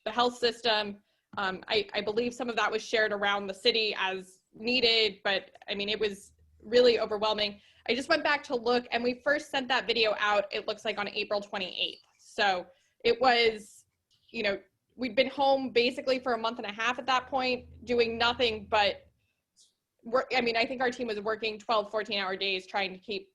K: the health system. I believe some of that was shared around the city as needed, but I mean, it was really overwhelming. I just went back to look, and we first sent that video out, it looks like on April 28th. So it was, you know, we'd been home basically for a month and a half at that point, doing nothing but work. I mean, I think our team was working 12, 14-hour days trying to keep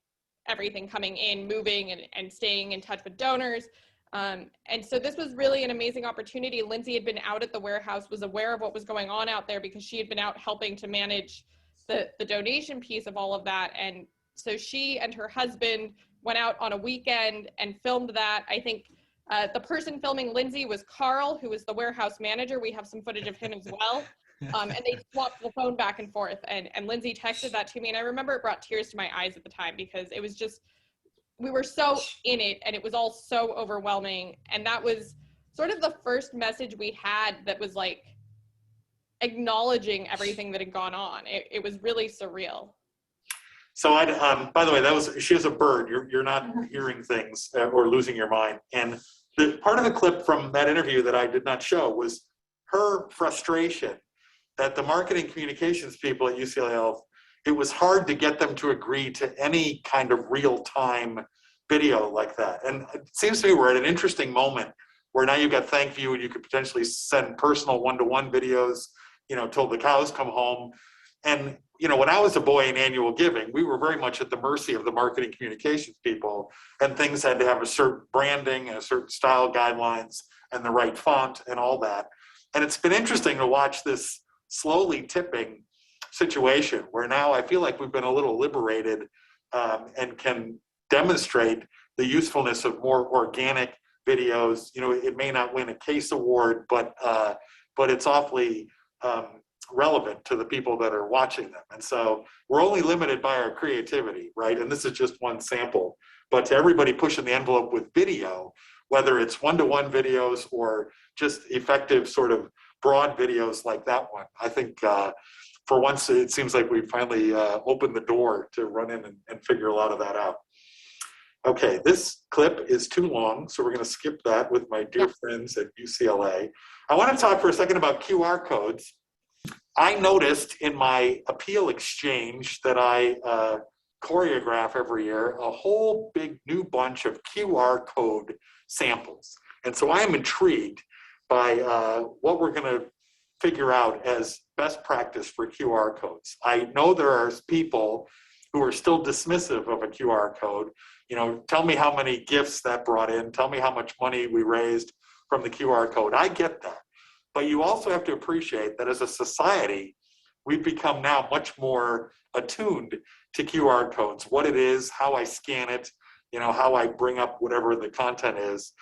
K: everything coming in, moving, and staying in touch with donors. And so this was really an amazing opportunity. Lindsay had been out at the warehouse, was aware of what was going on out there because she had been out helping to manage the donation piece of all of that. And so she and her husband went out on a weekend and filmed that. I think the person filming Lindsay was Carl, who was the warehouse manager. We have some footage of him as well. And they swapped the phone back and forth. And Lindsay texted that to me. And I remember it brought tears to my eyes at the time because it was just, we were so in it and it was all so overwhelming. And that was sort of the first message we had that was like acknowledging everything that had gone on. It was really surreal.
A: So by the way, she has a bird. You're not hearing things or losing your mind. And the part of the clip from that interview that I did not show was her frustration that the marketing communications people at UCLA Health, it was hard to get them to agree to any kind of real-time video like that. And it seems to me we're at an interesting moment where now you've got ThankView and you could potentially send personal one-to-one videos, you know, till the cows come home. And, you know, when I was a boy in annual giving, we were very much at the mercy of the marketing communications people, and things had to have a certain branding and a certain style guidelines and the right font and all that. And it's been interesting to watch this slowly tipping situation where now I feel like we've been a little liberated and can demonstrate the usefulness of more organic videos. You know, it may not win a case award, but it's awfully relevant to the people that are watching them. And so we're only limited by our creativity, right? And this is just one sample. But to everybody pushing the envelope with video, whether it's one-to-one videos or just effective sort of broad videos like that one, I think for once it seems like we finally opened the door to run in and figure a lot of that out. Okay, this clip is too long, so we're going to skip that with my dear friends at UCLA. I want to talk for a second about QR codes. I noticed in my appeal exchange that I choreograph every year a whole big new bunch of QR code samples. And so I am intrigued by what we're going to figure out as best practice for QR codes. I know there are people who are still dismissive of a QR code. You know, tell me how many gifts that brought in, tell me how much money we raised from the QR code. I get that. But you also have to appreciate that as a society, we've become now much more attuned to QR codes, what it is, how I scan it, you know, how I bring up whatever the content is,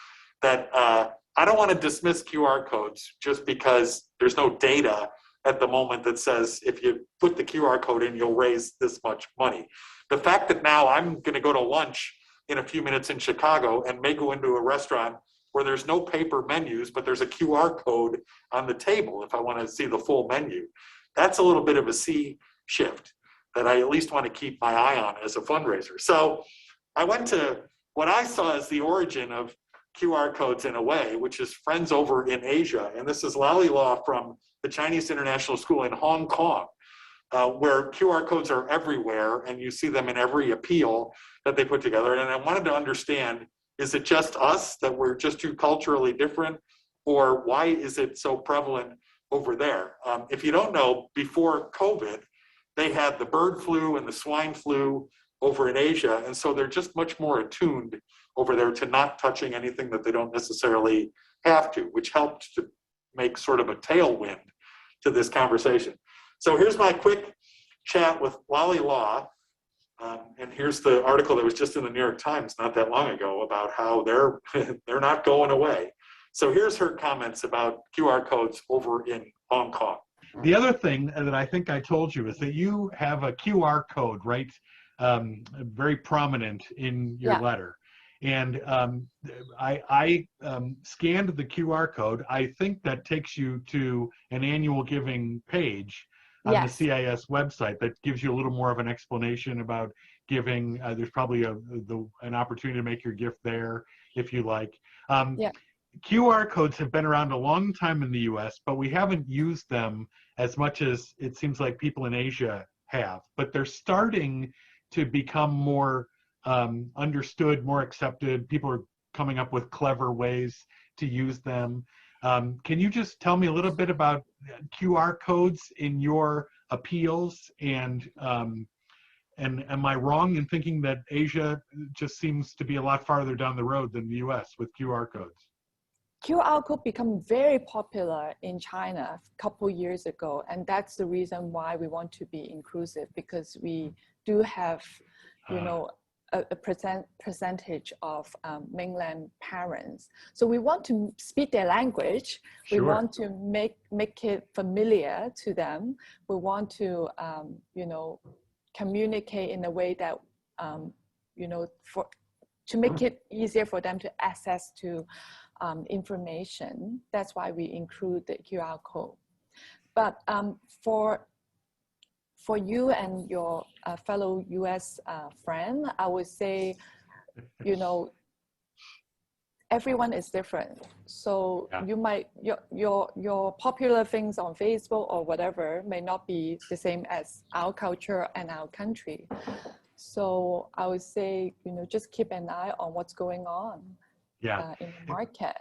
A: that I don't want to dismiss QR codes just because there's no data at the moment that says if you put the QR code in, you'll raise this much money. The fact that now I'm going to go to lunch in a few minutes in Chicago and may go into a restaurant where there's no paper menus, but there's a QR code on the table if I want to see the full menu. That's a little bit of a sea shift that I at least want to keep my eye on as a fundraiser. So I went to what I saw as the origin of QR codes in a way, which is friends over in Asia. And this is Lally Law from the Chinese International School in Hong Kong, where QR codes are everywhere and you see them in every appeal that they put together. And I wanted to understand, is it just us that we're just too culturally different, or why is it so prevalent over there? If you don't know, before COVID, they had the bird flu and the swine flu over in Asia. And so they're just much more attuned over there to not touching anything that they don't necessarily have to, which helped to make sort of a tailwind to this conversation. So here's my quick chat with Lally Law. And here's the article that was just in the New York Times not that long ago about how they're not going away. So here's her comments about QR codes over in Hong Kong.
D: The other thing that I think I told you is that you have a QR code, right? Very prominent in your letter. And I scanned the QR code. I think that takes you to an annual giving page on the CIS website that gives you a little more of an explanation about giving. There's probably an opportunity to make your gift there if you like. QR codes have been around a long time in the US, but we haven't used them as much as it seems like people in Asia have. But they're starting to become more understood, more accepted. People are coming up with clever ways to use them. Can you just tell me a little bit about QR codes in your appeals? And am I wrong in thinking that Asia just seems to be a lot farther down the road than the US with QR codes?
M: QR code become very popular in China a couple years ago, and that's the reason why we want to be inclusive, because we do have, you know, a percentage of mainland parents. So we want to speak their language. We want to make it familiar to them. We want to, you know, communicate in a way that, you know, to make it easier for them to access to information. That's why we include the QR code. But for you and your fellow US friend, I would say, you know, everyone is different. So you might, your popular things on Facebook or whatever may not be the same as our culture and our country. So I would say, you know, just keep an eye on what's going on in the market.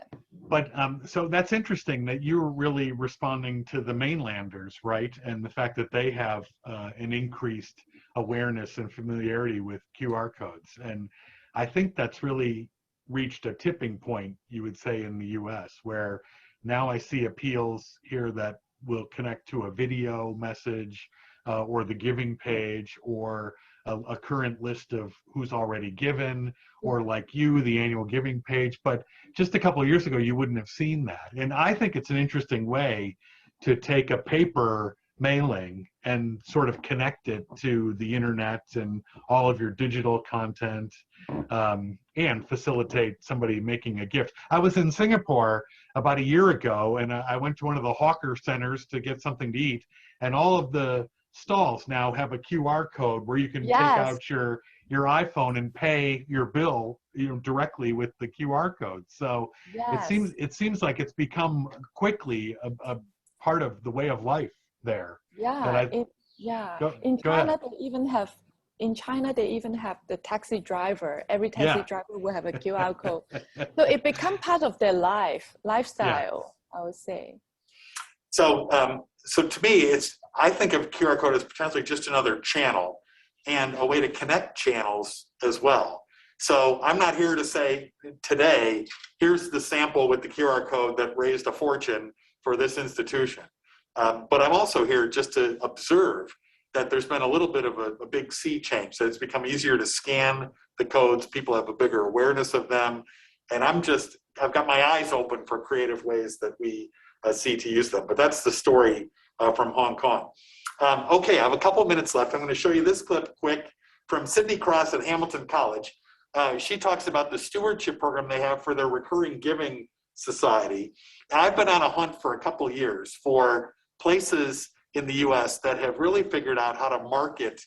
D: But so that's interesting that you're really responding to the mainlanders, right? And the fact that they have an increased awareness and familiarity with QR codes. And I think that's really reached a tipping point, you would say, in the US, where now I see appeals here that will connect to a video message or the giving page, or a current list of who's already given, or like you, the annual giving page. But just a couple of years ago, you wouldn't have seen that. And I think it's an interesting way to take a paper mailing and sort of connect it to the internet and all of your digital content, and facilitate somebody making a gift. I was in Singapore about a year ago, and I went to one of the hawker centers to get something to eat, and all of the stalls now have a QR code where you can take out your your iPhone and pay your bill, directly with the QR code. So
M: Yes.
D: it seems like it's become quickly a part of the way of life there.
M: Yeah. In China, in China, they even have the taxi driver. Every taxi driver will have a QR code. So it become part of their lifestyle, I would say.
A: So, so to me, I think of QR code as potentially just another channel and a way to connect channels as well. So I'm not here to say today, here's the sample with the QR code that raised a fortune for this institution. But I'm also here just to observe that there's been a little bit of a big sea change. So it's become easier to scan the codes. People have a bigger awareness of them. And I've got my eyes open for creative ways that we see to use them. But that's the story from Hong Kong. Okay, I have a couple minutes left. I'm going to show you this clip quick from Sydney Cross at Hamilton College. She talks about the stewardship program they have for their recurring giving society. And I've been on a hunt for a couple years for places in the US that have really figured out how to market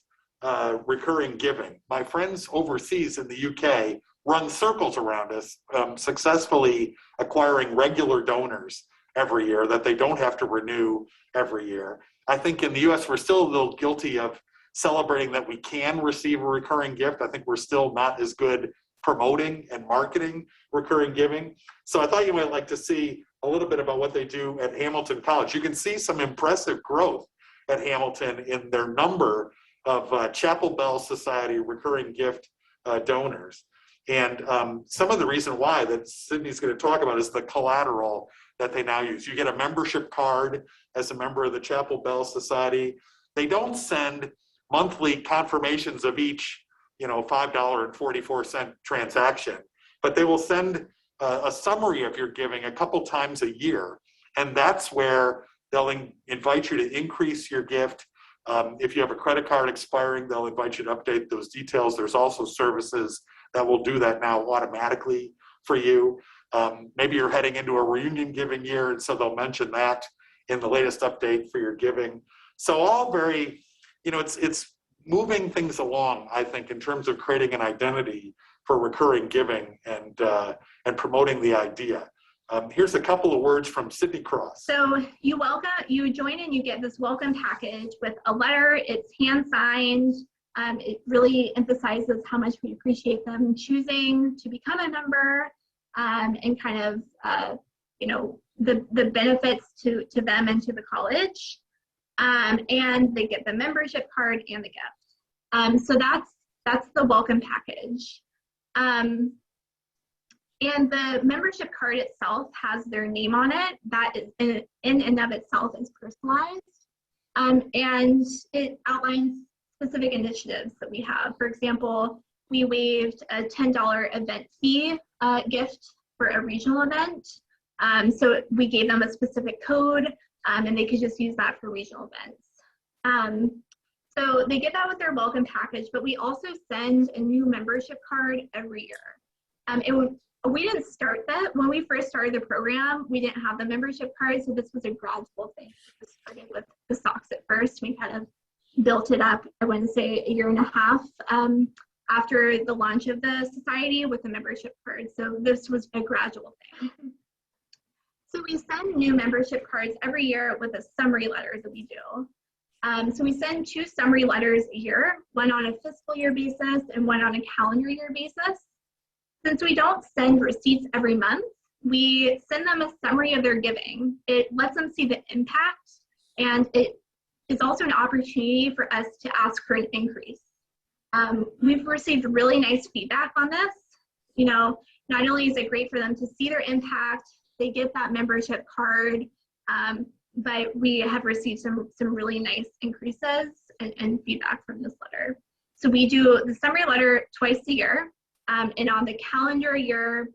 A: recurring giving. My friends overseas in the UK run circles around us, successfully acquiring regular donors every year that they don't have to renew every year. I think in the US, we're still a little guilty of celebrating that we can receive a recurring gift. I think we're still not as good promoting and marketing recurring giving. So I thought you might like to see a little bit about what they do at Hamilton College. You can see some impressive growth at Hamilton in their number of Chapel Bell Society recurring gift donors. And some of the reason why that Sydney's going to talk about is the collateral that they now use. You get a membership card as a member of the Chapel Bell Society. They don't send monthly confirmations of each, $5.44 transaction, but they will send a summary of your giving a couple times a year. And that's where they'll invite you to increase your gift. If you have a credit card expiring, they'll invite you to update those details. There's also services that will do that now automatically for you. Maybe you're heading into a reunion giving year, and so they'll mention that in the latest update for your giving. So all very, it's moving things along, I think, in terms of creating an identity for recurring giving and promoting the idea. Here's a couple of words from Sydney Cross.
N: So you join and you get this welcome package with a letter. It's hand signed. It really emphasizes how much we appreciate them choosing to become a member, and kind of the benefits to them and to the college. And they get the membership card and the gift. So that's the welcome package. And the membership card itself has their name on it. That is in and of itself is personalized. And it outlines specific initiatives that we have. For example, we waived a $10 event fee gift for a regional event. So we gave them a specific code, and they could just use that for regional events. So they get that with their welcome package, but we also send a new membership card every year. We didn't start that. When we first started the program, we didn't have the membership card, so this was a gradual thing. We started with the socks at first. We kind of built it up, I wouldn't say a year and a half after the launch of the society with the membership card. So this was a gradual thing. So we send new membership cards every year with a summary letter that we do. So we send 2 summary letters a year, one on a fiscal year basis and one on a calendar year basis. Since we don't send receipts every month, we send them a summary of their giving. It lets them see the impact, and it is also an opportunity for us to ask for an increase. We've received really nice feedback on this. Not only is it great for them to see their impact, they get that membership card, but we have received some really nice increases and feedback from this letter. So we do the summary letter twice a year, and on the calendar year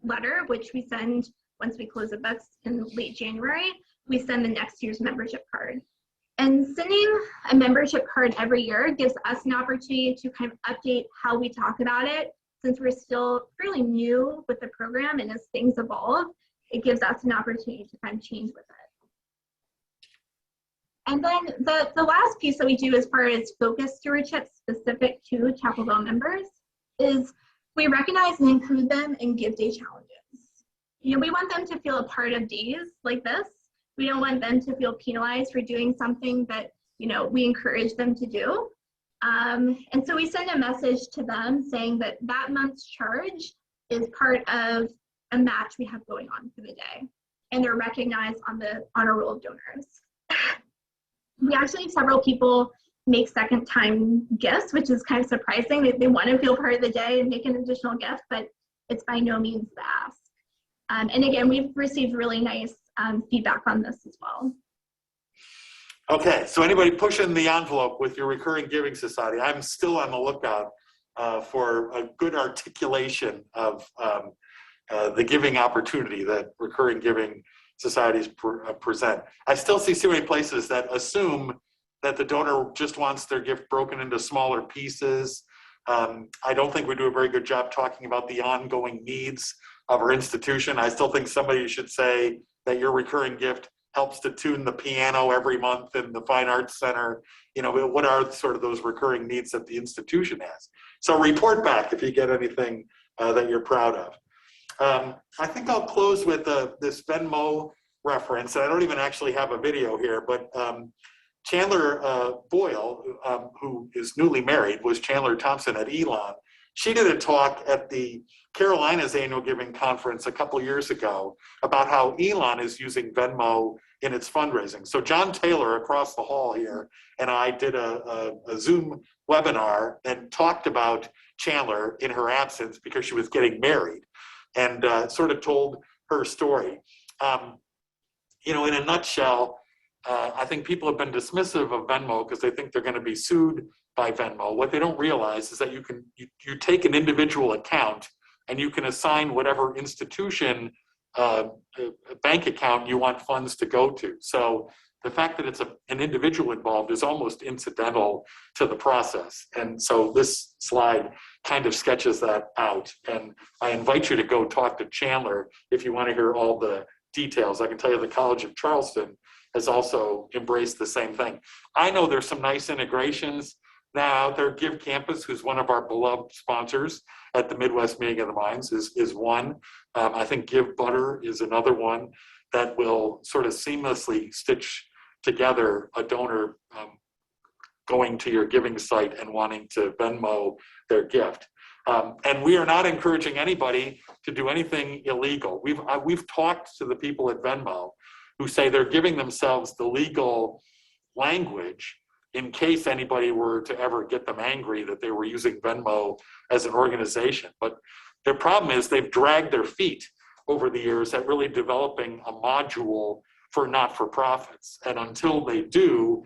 N: letter, which we send once we close the books in late January, we send the next year's membership card. And sending a membership card every year gives us an opportunity to kind of update how we talk about it. Since we're still fairly new with the program, and as things evolve, it gives us an opportunity to kind of change with it. And then the last piece that we do as far as focused stewardship specific to Chapel Bell members is we recognize and include them in Give Day challenges. You know, we want them to feel a part of days like this. We don't want them to feel penalized for doing something that, you know, we encourage them to do. And so we send a message to them saying that that month's charge is part of a match we have going on for the day. And they're recognized on the honor roll of donors. We actually have several people make second time gifts, which is kind of surprising. They want to feel part of the day and make an additional gift, but it's by no means the ask. And again, we've received really nice feedback on this as well.
A: Okay, so anybody pushing the envelope with your recurring giving society, I'm still on the lookout for a good articulation of the giving opportunity that recurring giving societies present. I still see so many places that assume that the donor just wants their gift broken into smaller pieces. I don't think we do a very good job talking about the ongoing needs of our institution. I still think somebody should say that your recurring gift helps to tune the piano every month in the Fine Arts Center. You know, what are sort of those recurring needs that the institution has? So report back if you get anything that you're proud of. I think I'll close with this Venmo reference. I don't even actually have a video here, but Chandler Boyle, who is newly married, was Chandler Thompson at Elon. She did a talk at the Carolinas Annual Giving Conference a couple years ago about how Elon is using Venmo in its fundraising. So John Taylor across the hall here and I did a Zoom webinar and talked about Chandler in her absence because she was getting married, and sort of told her story. You know, in a nutshell, I think people have been dismissive of Venmo because they think they're going to be sued by Venmo. What they don't realize is that you take an individual account and you can assign whatever institution bank account you want funds to go to. So the fact that it's an individual involved is almost incidental to the process. And so this slide kind of sketches that out. And I invite you to go talk to Chandler if you want to hear all the details. I can tell you the College of Charleston has also embraced the same thing. I know there's some nice integrations now out there. Give Campus, who's one of our beloved sponsors at the Midwest Meeting of the Minds, is one. I think Give Butter is another one that will sort of seamlessly stitch together a donor going to your giving site and wanting to Venmo their gift. And we are not encouraging anybody to do anything illegal. We've talked to the people at Venmo who say they're giving themselves the legal language in case anybody were to ever get them angry that they were using Venmo as an organization. But their problem is they've dragged their feet over the years at really developing a module for not-for-profits. And until they do,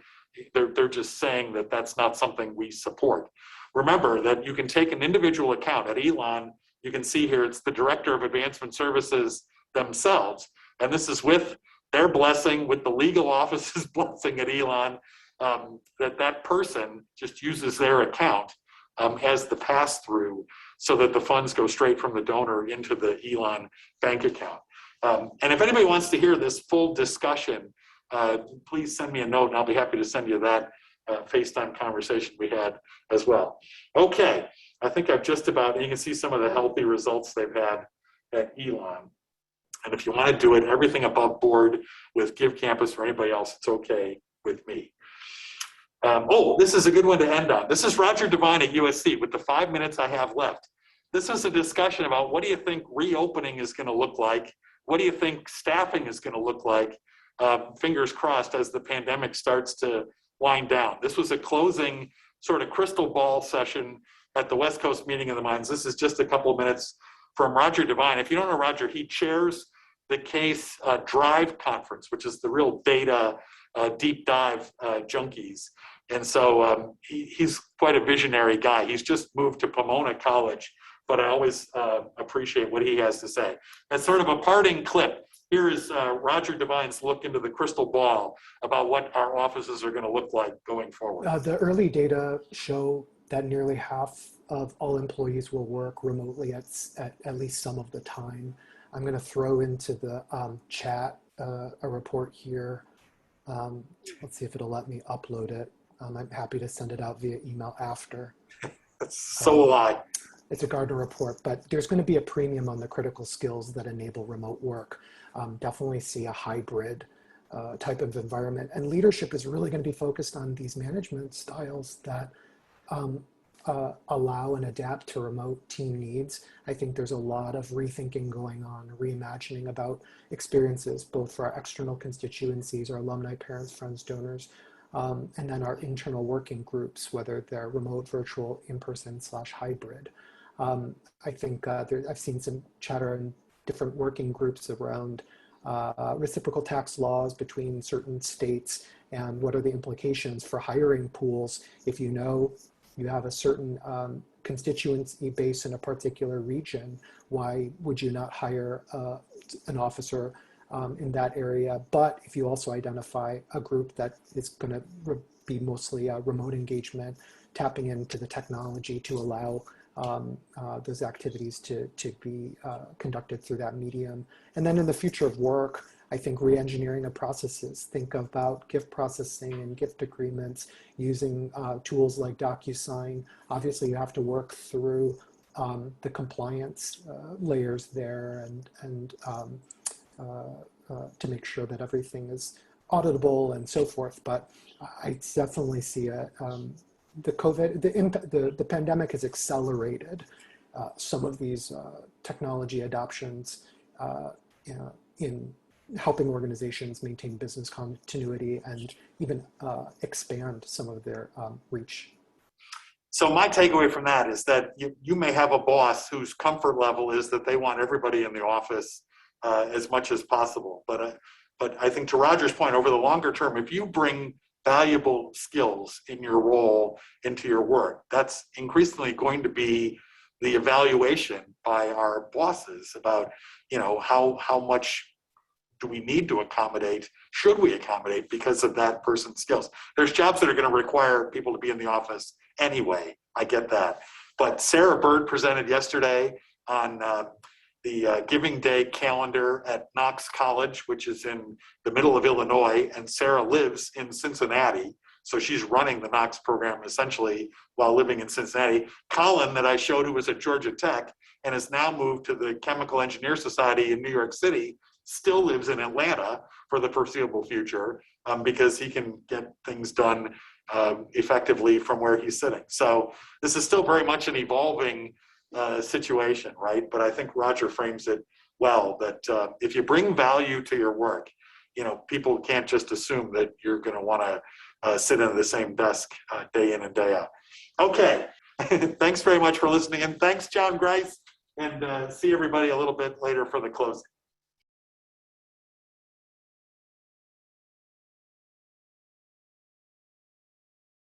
A: they're just saying that that's not something we support. Remember that you can take an individual account at Elon. You can see here, it's the Director of Advancement Services themselves. And this is with their blessing, with the legal office's blessing at Elon, that person just uses their account as the pass-through so that the funds go straight from the donor into the Elon bank account. And if anybody wants to hear this full discussion, please send me a note and I'll be happy to send you that FaceTime conversation we had as well. Okay, I think I've just about, you can see some of the healthy results they've had at Elon. And if you want to do it, everything above board with Give Campus or anybody else, it's okay with me. Oh, this is a good one to end on. This is Roger Devine at USC with the 5 minutes I have left. This was a discussion about what do you think reopening is going to look like? What do you think staffing is going to look like? Fingers crossed as the pandemic starts to wind down. This was a closing sort of crystal ball session at the West Coast Meeting of the Minds. This is just a couple of minutes from Roger Devine. If you don't know Roger, he chairs the CASE Drive conference, which is the real data deep dive junkies. And so he's quite a visionary guy. He's just moved to Pomona College, but I always appreciate what he has to say. As sort of a parting clip, here is Roger Devine's look into the crystal ball about what our offices are going to look like going forward.
O: The early data show that nearly half of all employees will work remotely at least some of the time. I'm going to throw into the chat a report here Let's see if it'll let me upload it. I'm happy to send it out via email after.
A: So will I.
O: It's a Gardner report, but there's going to be a premium on the critical skills that enable remote work. Definitely see a hybrid type of environment. And leadership is really going to be focused on these management styles that allow and adapt to remote team needs. I think there's a lot of rethinking going on, reimagining about experiences, both for our external constituencies, our alumni, parents, friends, donors, and then our internal working groups, whether they're remote, virtual, in-person / hybrid. I think I've seen some chatter in different working groups around reciprocal tax laws between certain states and what are the implications for hiring pools. If you know you have a certain constituency base in a particular region, why would you not hire an officer in that area? But if you also identify a group that is going to be mostly remote engagement, tapping into the technology to allow those activities to be conducted through that medium. And then in the future of work, I think re-engineering of processes, think about gift processing and gift agreements using tools like DocuSign. Obviously, you have to work through the compliance layers there and to make sure that everything is auditable and so forth. But I definitely see the COVID, the pandemic has accelerated some of these technology adoptions in helping organizations maintain business continuity and even expand some of their reach.
A: So my takeaway from that is that you may have a boss whose comfort level is that they want everybody in the office as much as possible. But I think to Roger's point, over the longer term, if you bring valuable skills in your role into your work, that's increasingly going to be the evaluation by our bosses about, how much do we need to accommodate, should we accommodate because of that person's skills. There's jobs that are going to require people to be in the office anyway, I get that. But Sarah Bird presented yesterday on the Giving Day calendar at Knox College, which is in the middle of Illinois, and Sarah lives in Cincinnati. So she's running the Knox program essentially while living in Cincinnati. Colin, that I showed, who was at Georgia Tech and has now moved to the Chemical Engineer Society in New York City, still lives in Atlanta for the foreseeable future because he can get things done effectively from where he's sitting. So this is still very much an evolving situation, right? But I think Roger frames it well, that if you bring value to your work, people can't just assume that you're going to want to sit in the same desk day in and day out. Okay, thanks very much for listening, and thanks, John Grice, and see everybody a little bit later for the closing.